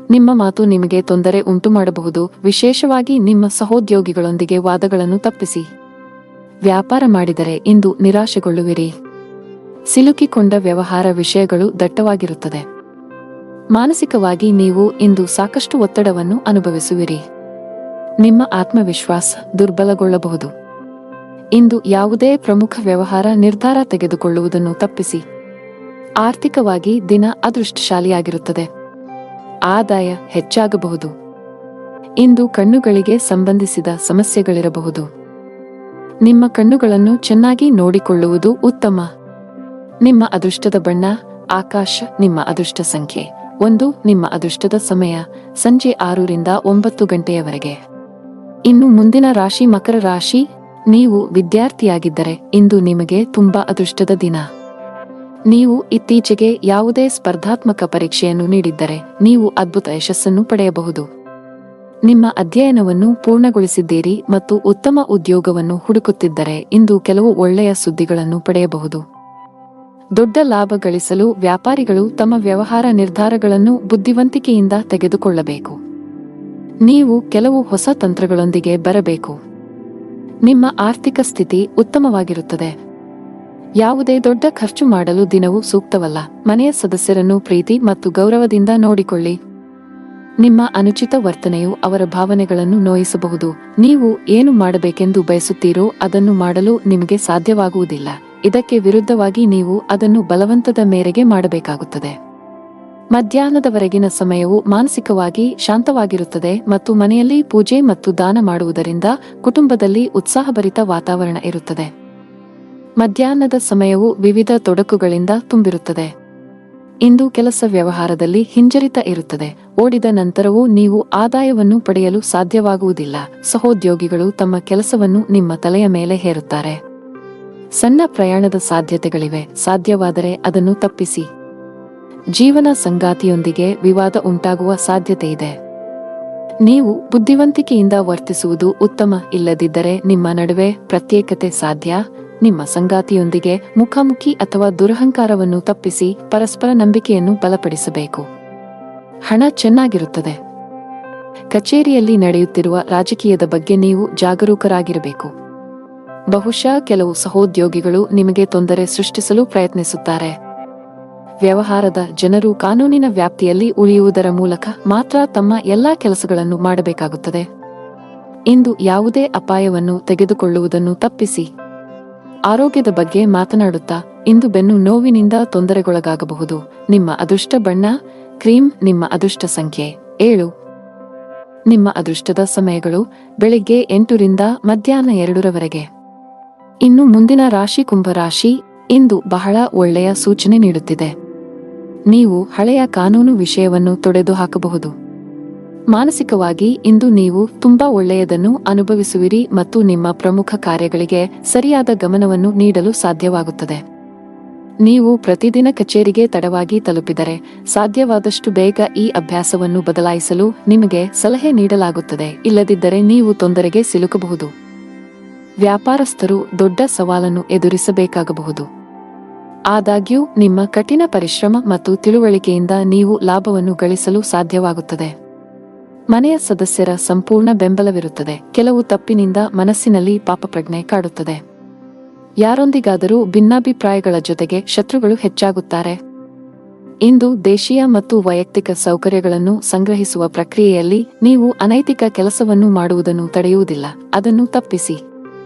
ನಿಮ್ಮ ಮಾತು ನಿಮಗೆ ತೊಂದರೆ ಉಂಟುಮಾಡಬಹುದು, ವಿಶೇಷವಾಗಿ ನಿಮ್ಮ ಸಹೋದ್ಯೋಗಿಗಳೊಂದಿಗೆ ವಾದಗಳನ್ನು ತಪ್ಪಿಸಿ. ವ್ಯಾಪಾರ ಮಾಡಿದರೆ ಇಂದು ನಿರಾಶೆಗೊಳ್ಳುವಿರಿ. ಸಿಲುಕಿಕೊಂಡ ವ್ಯವಹಾರ ವಿಷಯಗಳು ದಟ್ಟವಾಗಿರುತ್ತದೆ. ಮಾನಸಿಕವಾಗಿ ನೀವು ಇಂದು ಸಾಕಷ್ಟು ಒತ್ತಡವನ್ನು ಅನುಭವಿಸುವಿರಿ. ನಿಮ್ಮ ಆತ್ಮವಿಶ್ವಾಸ ದುರ್ಬಲಗೊಳ್ಳಬಹುದು. ಇಂದು ಯಾವುದೇ ಪ್ರಮುಖ ವ್ಯವಹಾರ ನಿರ್ಧಾರ ತೆಗೆದುಕೊಳ್ಳುವುದನ್ನು ತಪ್ಪಿಸಿ. ಆರ್ಥಿಕವಾಗಿ ದಿನ ಅದೃಷ್ಟಶಾಲಿಯಾಗಿರುತ್ತದೆ. ಆದಾಯ ಹೆಚ್ಚಾಗಬಹುದು. ಇಂದು ಕಣ್ಣುಗಳಿಗೆ ಸಂಬಂಧಿಸಿದ ಸಮಸ್ಯೆಗಳಿರಬಹುದು. ನಿಮ್ಮ ಕಣ್ಣುಗಳನ್ನು ಚೆನ್ನಾಗಿ ನೋಡಿಕೊಳ್ಳುವುದು ಉತ್ತಮ. ನಿಮ್ಮ ಅದೃಷ್ಟದ ಬಣ್ಣ ಆಕಾಶ. ನಿಮ್ಮ ಅದೃಷ್ಟ ಸಂಖ್ಯೆ 1. ನಿಮ್ಮ ಅದೃಷ್ಟದ ಸಮಯ ಸಂಜೆ 6 ರಿಂದ 9 ಗಂಟೆಯವರೆಗೆ. ಇನ್ನು ಮುಂದಿನ ರಾಶಿ ಮಕರ ರಾಶಿ. ನೀವು ವಿದ್ಯಾರ್ಥಿಯಾಗಿದ್ದರೆ ಇಂದು ನಿಮಗೆ ತುಂಬಾ ಅದೃಷ್ಟದ ದಿನ. ನೀವು ಇತ್ತೀಚೆಗೆ ಯಾವುದೇ ಸ್ಪರ್ಧಾತ್ಮಕ ಪರೀಕ್ಷೆಯನ್ನು ನೀಡಿದ್ದರೆ ನೀವು ಅದ್ಭುತ ಯಶಸ್ಸನ್ನು ಪಡೆಯಬಹುದು. ನಿಮ್ಮ ಅಧ್ಯಯನವನ್ನು ಪೂರ್ಣಗೊಳಿಸಿದ್ದೀರಿ ಮತ್ತು ಉತ್ತಮ ಉದ್ಯೋಗವನ್ನು ಹುಡುಕುತ್ತಿದ್ದರೆ ಇಂದು ಕೆಲವು ಒಳ್ಳೆಯ ಸುದ್ದಿಗಳನ್ನು ಪಡೆಯಬಹುದು. ದೊಡ್ಡ ಲಾಭ ಗಳಿಸಲು ವ್ಯಾಪಾರಿಗಳು ತಮ್ಮ ವ್ಯವಹಾರ ನಿರ್ಧಾರಗಳನ್ನು ಬುದ್ಧಿವಂತಿಕೆಯಿಂದ ತೆಗೆದುಕೊಳ್ಳಬೇಕು. ನೀವು ಕೆಲವು ಹೊಸ ತಂತ್ರಗಳೊಂದಿಗೆ ಬರಬೇಕು. ನಿಮ್ಮ ಆರ್ಥಿಕ ಸ್ಥಿತಿ ಉತ್ತಮವಾಗಿರುತ್ತದೆ. ಯಾವುದೇ ದೊಡ್ಡ ಖರ್ಚು ಮಾಡಲು ದಿನವೂ ಸೂಕ್ತವಲ್ಲ. ಮನೆಯ ಸದಸ್ಯರನ್ನು ಪ್ರೀತಿ ಮತ್ತು ಗೌರವದಿಂದ ನೋಡಿಕೊಳ್ಳಿ. ನಿಮ್ಮ ಅನುಚಿತ ವರ್ತನೆಯು ಅವರ ಭಾವನೆಗಳನ್ನು ನೋಯಿಸಬಹುದು. ನೀವು ಏನು ಮಾಡಬೇಕೆಂದು ಬಯಸುತ್ತೀರೋ ಅದನ್ನು ಮಾಡಲು ನಿಮಗೆ ಸಾಧ್ಯವಾಗುವುದಿಲ್ಲ. ಇದಕ್ಕೆ ವಿರುದ್ಧವಾಗಿ ನೀವು ಅದನ್ನು ಬಲವಂತದ ಮೇರೆಗೆ ಮಾಡಬೇಕಾಗುತ್ತದೆ. ಮಧ್ಯಾಹ್ನದವರೆಗಿನ ಸಮಯವು ಮಾನಸಿಕವಾಗಿ ಶಾಂತವಾಗಿರುತ್ತದೆ ಮತ್ತು ಮನೆಯಲ್ಲಿ ಪೂಜೆ ಮತ್ತು ದಾನ ಮಾಡುವುದರಿಂದ ಕುಟುಂಬದಲ್ಲಿ ಉತ್ಸಾಹಭರಿತ ವಾತಾವರಣ ಇರುತ್ತದೆ. ಮಧ್ಯಾಹ್ನದ ಸಮಯವು ವಿವಿಧ ತೊಡಕುಗಳಿಂದ ತುಂಬಿರುತ್ತದೆ. ಇಂದು ಕೆಲಸ ವ್ಯವಹಾರದಲ್ಲಿ ಹಿಂಜರಿತ ಇರುತ್ತದೆ. ಓಡಿದ ನಂತರವೂ ನೀವು ಆದಾಯವನ್ನು ಪಡೆಯಲು ಸಾಧ್ಯವಾಗುವುದಿಲ್ಲ. ಸಹೋದ್ಯೋಗಿಗಳು ತಮ್ಮ ಕೆಲಸವನ್ನು ನಿಮ್ಮ ತಲೆಯ ಮೇಲೆ ಹೇರುತ್ತಾರೆ. ಸಣ್ಣ ಪ್ರಯಾಣದ ಸಾಧ್ಯತೆಗಳಿವೆ. ಸಾಧ್ಯವಾದರೆ ಅದನ್ನು ತಪ್ಪಿಸಿ. ಜೀವನ ಸಂಗಾತಿಯೊಂದಿಗೆ ವಿವಾದ ಉಂಟಾಗುವ ಸಾಧ್ಯತೆಯಿದೆ. ನೀವು ಬುದ್ಧಿವಂತಿಕೆಯಿಂದ ವರ್ತಿಸುವುದು ಉತ್ತಮ. ಇಲ್ಲದಿದ್ದರೆ ನಿಮ್ಮ ನಡುವೆ ಪ್ರತ್ಯೇಕತೆ ಸಾಧ್ಯ. ನಿಮ್ಮ ಸಂಗಾತಿಯೊಂದಿಗೆ ಮುಖಾಮುಖಿ ಅಥವಾ ದುರಹಂಕಾರವನ್ನು ತಪ್ಪಿಸಿ ಪರಸ್ಪರ ನಂಬಿಕೆಯನ್ನು ಬಲಪಡಿಸಬೇಕು. ಹಣ ಚೆನ್ನಾಗಿರುತ್ತದೆ. ಕಚೇರಿಯಲ್ಲಿ ನಡೆಯುತ್ತಿರುವ ರಾಜಕೀಯದ ಬಗ್ಗೆ ನೀವು ಜಾಗರೂಕರಾಗಿರಬೇಕು. ಬಹುಶಃ ಕೆಲವು ಸಹೋದ್ಯೋಗಿಗಳು ನಿಮಗೆ ತೊಂದರೆ ಸೃಷ್ಟಿಸಲು ಪ್ರಯತ್ನಿಸುತ್ತಾರೆ. ವ್ಯವಹಾರದ ಜನರು ಕಾನೂನಿನ ವ್ಯಾಪ್ತಿಯಲ್ಲಿ ಉಳಿಯುವುದರ ಮೂಲಕ ಮಾತ್ರ ತಮ್ಮ ಎಲ್ಲಾ ಕೆಲಸಗಳನ್ನು ಮಾಡಬೇಕಾಗುತ್ತದೆ. ಇಂದು ಯಾವುದೇ ಅಪಾಯವನ್ನು ತೆಗೆದುಕೊಳ್ಳುವುದನ್ನು ತಪ್ಪಿಸಿ. ಆರೋಗ್ಯದ ಬಗ್ಗೆ ಮಾತನಾಡುತ್ತಾ ಇಂದು ಬೆನ್ನು ನೋವಿನಿಂದ ತೊಂದರೆಗೊಳಗಾಗಬಹುದು. ನಿಮ್ಮ ಅದೃಷ್ಟ ಬಣ್ಣ ಕ್ರೀಮ್. ನಿಮ್ಮ ಅದೃಷ್ಟ ಸಂಖ್ಯೆ 7. ನಿಮ್ಮ ಅದೃಷ್ಟದ ಸಮಯಗಳು ಬೆಳಿಗ್ಗೆ 8 ರಿಂದ ಮಧ್ಯಾಹ್ನ 2 ರವರೆಗೆ. ಇನ್ನು ಮುಂದಿನ ರಾಶಿ ಕುಂಭರಾಶಿ. ಇಂದು ಬಹಳ ಒಳ್ಳೆಯ ಸೂಚನೆ ನೀಡುತ್ತಿದೆ. ನೀವು ಹಳೆಯ ಕಾನೂನು ವಿಷಯವನ್ನು ತೊಡೆದು ಹಾಕಬಹುದು. ಮಾನಸಿಕವಾಗಿ ಇಂದು ನೀವು ತುಂಬಾ ಒಳ್ಳೆಯದನ್ನು ಅನುಭವಿಸುವಿರಿ ಮತ್ತು ನಿಮ್ಮ ಪ್ರಮುಖ ಕಾರ್ಯಗಳಿಗೆ ಸರಿಯಾದ ಗಮನವನ್ನು ನೀಡಲು ಸಾಧ್ಯವಾಗುತ್ತದೆ. ನೀವು ಪ್ರತಿದಿನ ಕಚೇರಿಗೆ ತಡವಾಗಿ ತಲುಪಿದರೆ ಸಾಧ್ಯವಾದಷ್ಟು ಬೇಗ ಈ ಅಭ್ಯಾಸವನ್ನು ಬದಲಾಯಿಸಲು ನಿಮಗೆ ಸಲಹೆ ನೀಡಲಾಗುತ್ತದೆ. ಇಲ್ಲದಿದ್ದರೆ ನೀವು ತೊಂದರೆಗೆ ಸಿಲುಕಬಹುದು. ವ್ಯಾಪಾರಸ್ಥರು ದೊಡ್ಡ ಸವಾಲನ್ನು ಎದುರಿಸಬೇಕಾಗಬಹುದು. ಆದಾಗ್ಯೂ ನಿಮ್ಮ ಕಠಿಣ ಪರಿಶ್ರಮ ಮತ್ತು ತಿಳುವಳಿಕೆಯಿಂದ ನೀವು ಲಾಭವನ್ನು ಗಳಿಸಲು ಸಾಧ್ಯವಾಗುತ್ತದೆ. ಮನೆಯ ಸದಸ್ಯರ ಸಂಪೂರ್ಣ ಬೆಂಬಲವಿರುತ್ತದೆ. ಕೆಲವು ತಪ್ಪಿನಿಂದ ಮನಸ್ಸಿನಲ್ಲಿ ಪಾಪಪ್ರಜ್ಞೆ ಕಾಡುತ್ತದೆ. ಯಾರೊಂದಿಗಾದರೂ ಭಿನ್ನಾಭಿಪ್ರಾಯಗಳ ಜೊತೆಗೆ ಶತ್ರುಗಳು ಹೆಚ್ಚಾಗುತ್ತಾರೆ. ಇಂದು ದೇಶೀಯ ಮತ್ತು ವೈಯಕ್ತಿಕ ಸೌಕರ್ಯಗಳನ್ನು ಸಂಗ್ರಹಿಸುವ ಪ್ರಕ್ರಿಯೆಯಲ್ಲಿ ನೀವು ಅನೈತಿಕ ಕೆಲಸವನ್ನು ಮಾಡುವುದನ್ನು ತಡೆಯುವುದಿಲ್ಲ. ಅದನ್ನು ತಪ್ಪಿಸಿ.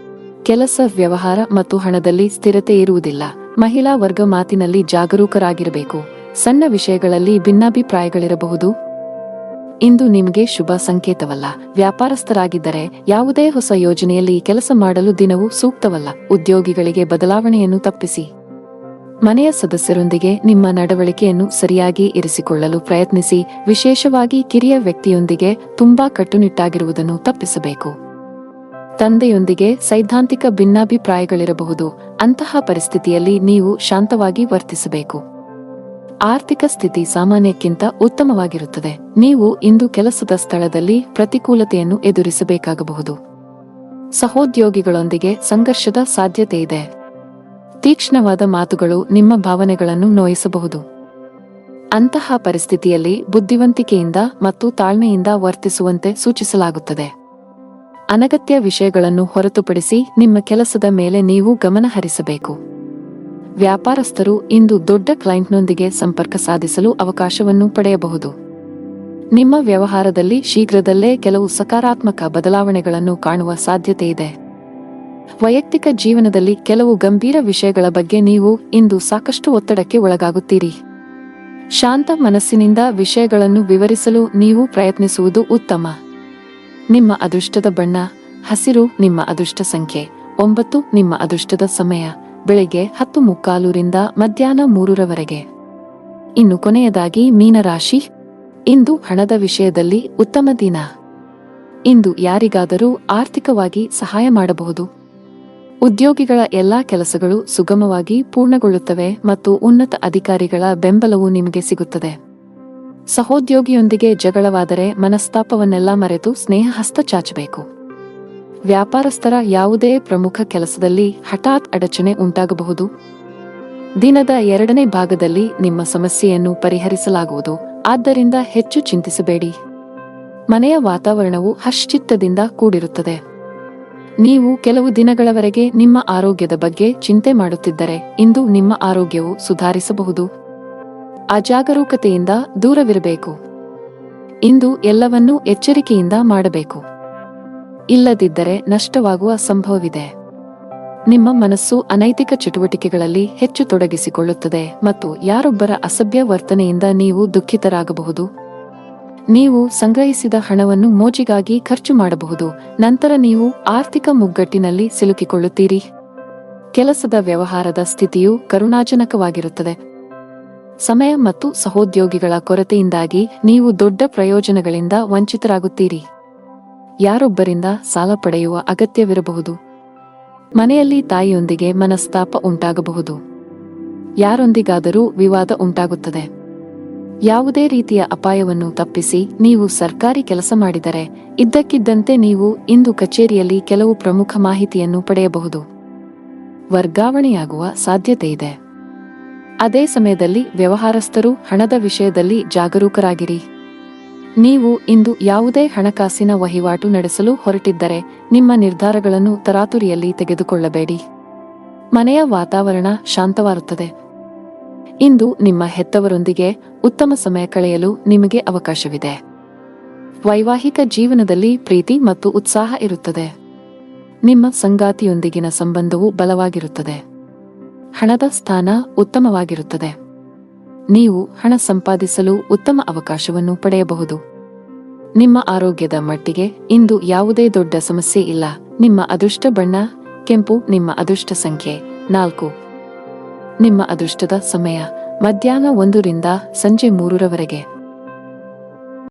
ಕೆಲಸ, ವ್ಯವಹಾರ ಮತ್ತು ಹಣದಲ್ಲಿ ಸ್ಥಿರತೆ ಇರುವುದಿಲ್ಲ. ಮಹಿಳಾ ವರ್ಗ ಮಾತಿನಲ್ಲಿ ಜಾಗರೂಕರಾಗಿರಬೇಕು. ಸಣ್ಣ ವಿಷಯಗಳಲ್ಲಿ ಭಿನ್ನಾಭಿಪ್ರಾಯಗಳಿರಬಹುದು. ಇಂದು ನಿಮಗೆ ಶುಭ ಸಂಕೇತವಲ್ಲ. ವ್ಯಾಪಾರಸ್ಥರಾಗಿದ್ದರೆ ಯಾವುದೇ ಹೊಸ ಯೋಜನೆಯಲ್ಲಿ ಕೆಲಸ ಮಾಡಲು ದಿನವೂ ಸೂಕ್ತವಲ್ಲ. ಉದ್ಯೋಗಿಗಳಿಗೆ ಬದಲಾವಣೆಯನ್ನು ತಪ್ಪಿಸಿ. ಮನೆಯ ಸದಸ್ಯರೊಂದಿಗೆ ನಿಮ್ಮ ನಡವಳಿಕೆಯನ್ನು ಸರಿಯಾಗಿ ಇರಿಸಿಕೊಳ್ಳಲು ಪ್ರಯತ್ನಿಸಿ. ವಿಶೇಷವಾಗಿ ಕಿರಿಯ ವ್ಯಕ್ತಿಯೊಂದಿಗೆ ತುಂಬಾ ಕಟ್ಟುನಿಟ್ಟಾಗಿರುವುದನ್ನು ತಪ್ಪಿಸಬೇಕು. ತಂದೆಯೊಂದಿಗೆ ಸೈದ್ಧಾಂತಿಕ ಭಿನ್ನಾಭಿಪ್ರಾಯಗಳಿರಬಹುದು. ಅಂತಹ ಪರಿಸ್ಥಿತಿಯಲ್ಲಿ ನೀವು ಶಾಂತವಾಗಿ ವರ್ತಿಸಬೇಕು. ಆರ್ಥಿಕ ಸ್ಥಿತಿ ಸಾಮಾನ್ಯಕ್ಕಿಂತ ಉತ್ತಮವಾಗಿರುತ್ತದೆ. ನೀವು ಇಂದು ಕೆಲಸದ ಸ್ಥಳದಲ್ಲಿ ಪ್ರತಿಕೂಲತೆಯನ್ನು ಎದುರಿಸಬೇಕಾಗಬಹುದು. ಸಹೋದ್ಯೋಗಿಗಳೊಂದಿಗೆ ಸಂಘರ್ಷದ ಸಾಧ್ಯತೆ ಇದೆ. ತೀಕ್ಷ್ಣವಾದ ಮಾತುಗಳು ನಿಮ್ಮ ಭಾವನೆಗಳನ್ನು ನೋಯಿಸಬಹುದು. ಅಂತಹ ಪರಿಸ್ಥಿತಿಯಲ್ಲಿ ಬುದ್ಧಿವಂತಿಕೆಯಿಂದ ಮತ್ತು ತಾಳ್ಮೆಯಿಂದ ವರ್ತಿಸುವಂತೆ ಸೂಚಿಸಲಾಗುತ್ತದೆ. ಅನಗತ್ಯ ವಿಷಯಗಳನ್ನು ಹೊರತುಪಡಿಸಿ ನಿಮ್ಮ ಕೆಲಸದ ಮೇಲೆ ನೀವು ಗಮನ ಹರಿಸಬೇಕು. ವ್ಯಾಪಾರಸ್ಥರು ಇಂದು ದೊಡ್ಡ ಕ್ಲೈಂಟ್ನೊಂದಿಗೆ ಸಂಪರ್ಕ ಸಾಧಿಸಲು ಅವಕಾಶವನ್ನು ಪಡೆಯಬಹುದು. ನಿಮ್ಮ ವ್ಯವಹಾರದಲ್ಲಿ ಶೀಘ್ರದಲ್ಲೇ ಕೆಲವು ಸಕಾರಾತ್ಮಕ ಬದಲಾವಣೆಗಳನ್ನು ಕಾಣುವ ಸಾಧ್ಯತೆ ಇದೆ. ವೈಯಕ್ತಿಕ ಜೀವನದಲ್ಲಿ ಕೆಲವು ಗಂಭೀರ ವಿಷಯಗಳ ಬಗ್ಗೆ ನೀವು ಇಂದು ಸಾಕಷ್ಟು ಒತ್ತಡಕ್ಕೆ ಒಳಗಾಗುತ್ತೀರಿ. ಶಾಂತ ಮನಸ್ಸಿನಿಂದ ವಿಷಯಗಳನ್ನು ವಿವರಿಸಲು ನೀವು ಪ್ರಯತ್ನಿಸುವುದು ಉತ್ತಮ. ನಿಮ್ಮ ಅದೃಷ್ಟದ ಬಣ್ಣ ಹಸಿರು. ನಿಮ್ಮ ಅದೃಷ್ಟ ಸಂಖ್ಯೆ 9. ನಿಮ್ಮ ಅದೃಷ್ಟದ ಸಮಯ ಬೆಳಿಗ್ಗೆ 10:45 ರಿಂದ ಮಧ್ಯಾಹ್ನ 3 ಇನ್ನು ಕೊನೆಯದಾಗಿ ಮೀನರಾಶಿ. ಇಂದು ಹಣದ ವಿಷಯದಲ್ಲಿ ಉತ್ತಮ ದಿನ. ಇಂದು ಯಾರಿಗಾದರೂ ಆರ್ಥಿಕವಾಗಿ ಸಹಾಯ ಮಾಡಬಹುದು. ಉದ್ಯೋಗಿಗಳ ಎಲ್ಲಾ ಕೆಲಸಗಳು ಸುಗಮವಾಗಿ ಪೂರ್ಣಗೊಳ್ಳುತ್ತವೆ ಮತ್ತು ಉನ್ನತ ಅಧಿಕಾರಿಗಳ ಬೆಂಬಲವು ನಿಮಗೆ ಸಿಗುತ್ತದೆ. ಸಹೋದ್ಯೋಗಿಯೊಂದಿಗೆ ಜಗಳವಾದರೆ ಮನಸ್ತಾಪವನ್ನೆಲ್ಲ ಮರೆತು ಸ್ನೇಹ ಹಸ್ತ ಚಾಚಬೇಕು. ವ್ಯಾಪಾರಸ್ಥರ ಯಾವುದೇ ಪ್ರಮುಖ ಕೆಲಸದಲ್ಲಿ ಹಠಾತ್ ಅಡಚಣೆ ಉಂಟಾಗಬಹುದು. ದಿನದ 2ನೇ ಭಾಗದಲ್ಲಿ ನಿಮ್ಮ ಸಮಸ್ಯೆಯನ್ನು ಪರಿಹರಿಸಲಾಗುವುದು. ಆದ್ದರಿಂದ ಹೆಚ್ಚು ಚಿಂತಿಸಬೇಡಿ. ಮನೆಯ ವಾತಾವರಣವು ಹರ್ಷಚಿತ್ತದಿಂದ ಕೂಡಿರುತ್ತದೆ. ನೀವು ಕೆಲವು ದಿನಗಳವರೆಗೆ ನಿಮ್ಮ ಆರೋಗ್ಯದ ಬಗ್ಗೆ ಚಿಂತೆ ಮಾಡುತ್ತಿದ್ದರೆ ಇಂದು ನಿಮ್ಮ ಆರೋಗ್ಯವು ಸುಧಾರಿಸಬಹುದು. ಅಜಾಗರೂಕತೆಯಿಂದ ದೂರವಿರಬೇಕು. ಇಂದು ಎಲ್ಲವನ್ನೂ ಎಚ್ಚರಿಕೆಯಿಂದ ಮಾಡಬೇಕು. ಇಲ್ಲದಿದ್ದರೆ ನಷ್ಟವಾಗುವ ಸಂಭವವಿದೆ. ನಿಮ್ಮ ಮನಸ್ಸು ಅನೈತಿಕ ಚಟುವಟಿಕೆಗಳಲ್ಲಿ ಹೆಚ್ಚು ತೊಡಗಿಸಿಕೊಳ್ಳುತ್ತದೆ ಮತ್ತು ಯಾರೊಬ್ಬರ ಅಸಭ್ಯ ವರ್ತನೆಯಿಂದ ನೀವು ದುಃಖಿತರಾಗಬಹುದು. ನೀವು ಸಂಗ್ರಹಿಸಿದ ಹಣವನ್ನು ಮೋಜಿಗಾಗಿ ಖರ್ಚು ಮಾಡಬಹುದು. ನಂತರ ನೀವು ಆರ್ಥಿಕ ಮುಗ್ಗಟ್ಟಿನಲ್ಲಿ ಸಿಲುಕಿಕೊಳ್ಳುತ್ತೀರಿ. ಕೆಲಸದ ವ್ಯವಹಾರದ ಸ್ಥಿತಿಯು ಕರುಣಾಜನಕವಾಗಿರುತ್ತದೆ. ಸಮಯ ಮತ್ತು ಸಹೋದ್ಯೋಗಿಗಳ ಕೊರತೆಯಿಂದಾಗಿ ನೀವು ದೊಡ್ಡ ಪ್ರಯೋಜನಗಳಿಂದ ವಂಚಿತರಾಗುತ್ತೀರಿ. ಯಾರೊಬ್ಬರಿಂದ ಸಾಲ ಪಡೆಯುವ ಅಗತ್ಯವಿರಬಹುದು. ಮನೆಯಲ್ಲಿ ತಾಯಿಯೊಂದಿಗೆ ಮನಸ್ತಾಪ ಉಂಟಾಗಬಹುದು. ಯಾರೊಂದಿಗಾದರೂ ವಿವಾದ ಉಂಟಾಗುತ್ತದೆ. ಯಾವುದೇ ರೀತಿಯ ಅಪಾಯವನ್ನು ತಪ್ಪಿಸಿ ನೀವು ಸರ್ಕಾರಿ ಕೆಲಸ ಮಾಡಿದರೆ ಇದ್ದಕ್ಕಿದ್ದಂತೆ ನೀವು ಇಂದು ಕಚೇರಿಯಲ್ಲಿ ಕೆಲವು ಪ್ರಮುಖ ಮಾಹಿತಿಯನ್ನು ಪಡೆಯಬಹುದು. ವರ್ಗಾವಣೆಯಾಗುವ ಸಾಧ್ಯತೆಯಿದೆ. ಅದೇ ಸಮಯದಲ್ಲಿ ವ್ಯವಹಾರಸ್ಥರು ಹಣದ ವಿಷಯದಲ್ಲಿ ಜಾಗರೂಕರಾಗಿರಿ. ನೀವು ಇಂದು ಯಾವುದೇ ಹಣಕಾಸಿನ ವಹಿವಾಟು ನಡೆಸಲು ಹೊರಟಿದ್ದರೆ ನಿಮ್ಮ ನಿರ್ಧಾರಗಳನ್ನು ತರಾತುರಿಯಲ್ಲಿ ತೆಗೆದುಕೊಳ್ಳಬೇಡಿ. ಮನೆಯ ವಾತಾವರಣ ಶಾಂತವಾಗುತ್ತದೆ. ಇಂದು ನಿಮ್ಮ ಹೆತ್ತವರೊಂದಿಗೆ ಉತ್ತಮ ಸಮಯ ಕಳೆಯಲು ನಿಮಗೆ ಅವಕಾಶವಿದೆ. ವೈವಾಹಿಕ ಜೀವನದಲ್ಲಿ ಪ್ರೀತಿ ಮತ್ತು ಉತ್ಸಾಹ ಇರುತ್ತದೆ. ನಿಮ್ಮ ಸಂಗಾತಿಯೊಂದಿಗಿನ ಸಂಬಂಧವು ಬಲವಾಗಿರುತ್ತದೆ. ಹಣದ ಸ್ಥಾನ ಉತ್ತಮವಾಗಿರುತ್ತದೆ. ನೀವು ಹಣ ಸಂಪಾದಿಸಲು ಉತ್ತಮ ಅವಕಾಶವನ್ನು ಪಡೆಯಬಹುದು. ನಿಮ್ಮ ಆರೋಗ್ಯದ ಮಟ್ಟಿಗೆ ಇಂದು ಯಾವುದೇ ದೊಡ್ಡ ಸಮಸ್ಯೆ ಇಲ್ಲ. ನಿಮ್ಮ ಅದೃಷ್ಟ ಬಣ್ಣ ಕೆಂಪು ನಿಮ್ಮ ಅದೃಷ್ಟ ಸಂಖ್ಯೆ 4. ನಿಮ್ಮ ಅದೃಷ್ಟದ ಸಮಯ ಮಧ್ಯಾಹ್ನ 1 ರಿಂದ ಸಂಜೆ 3 ರವರೆಗೆ.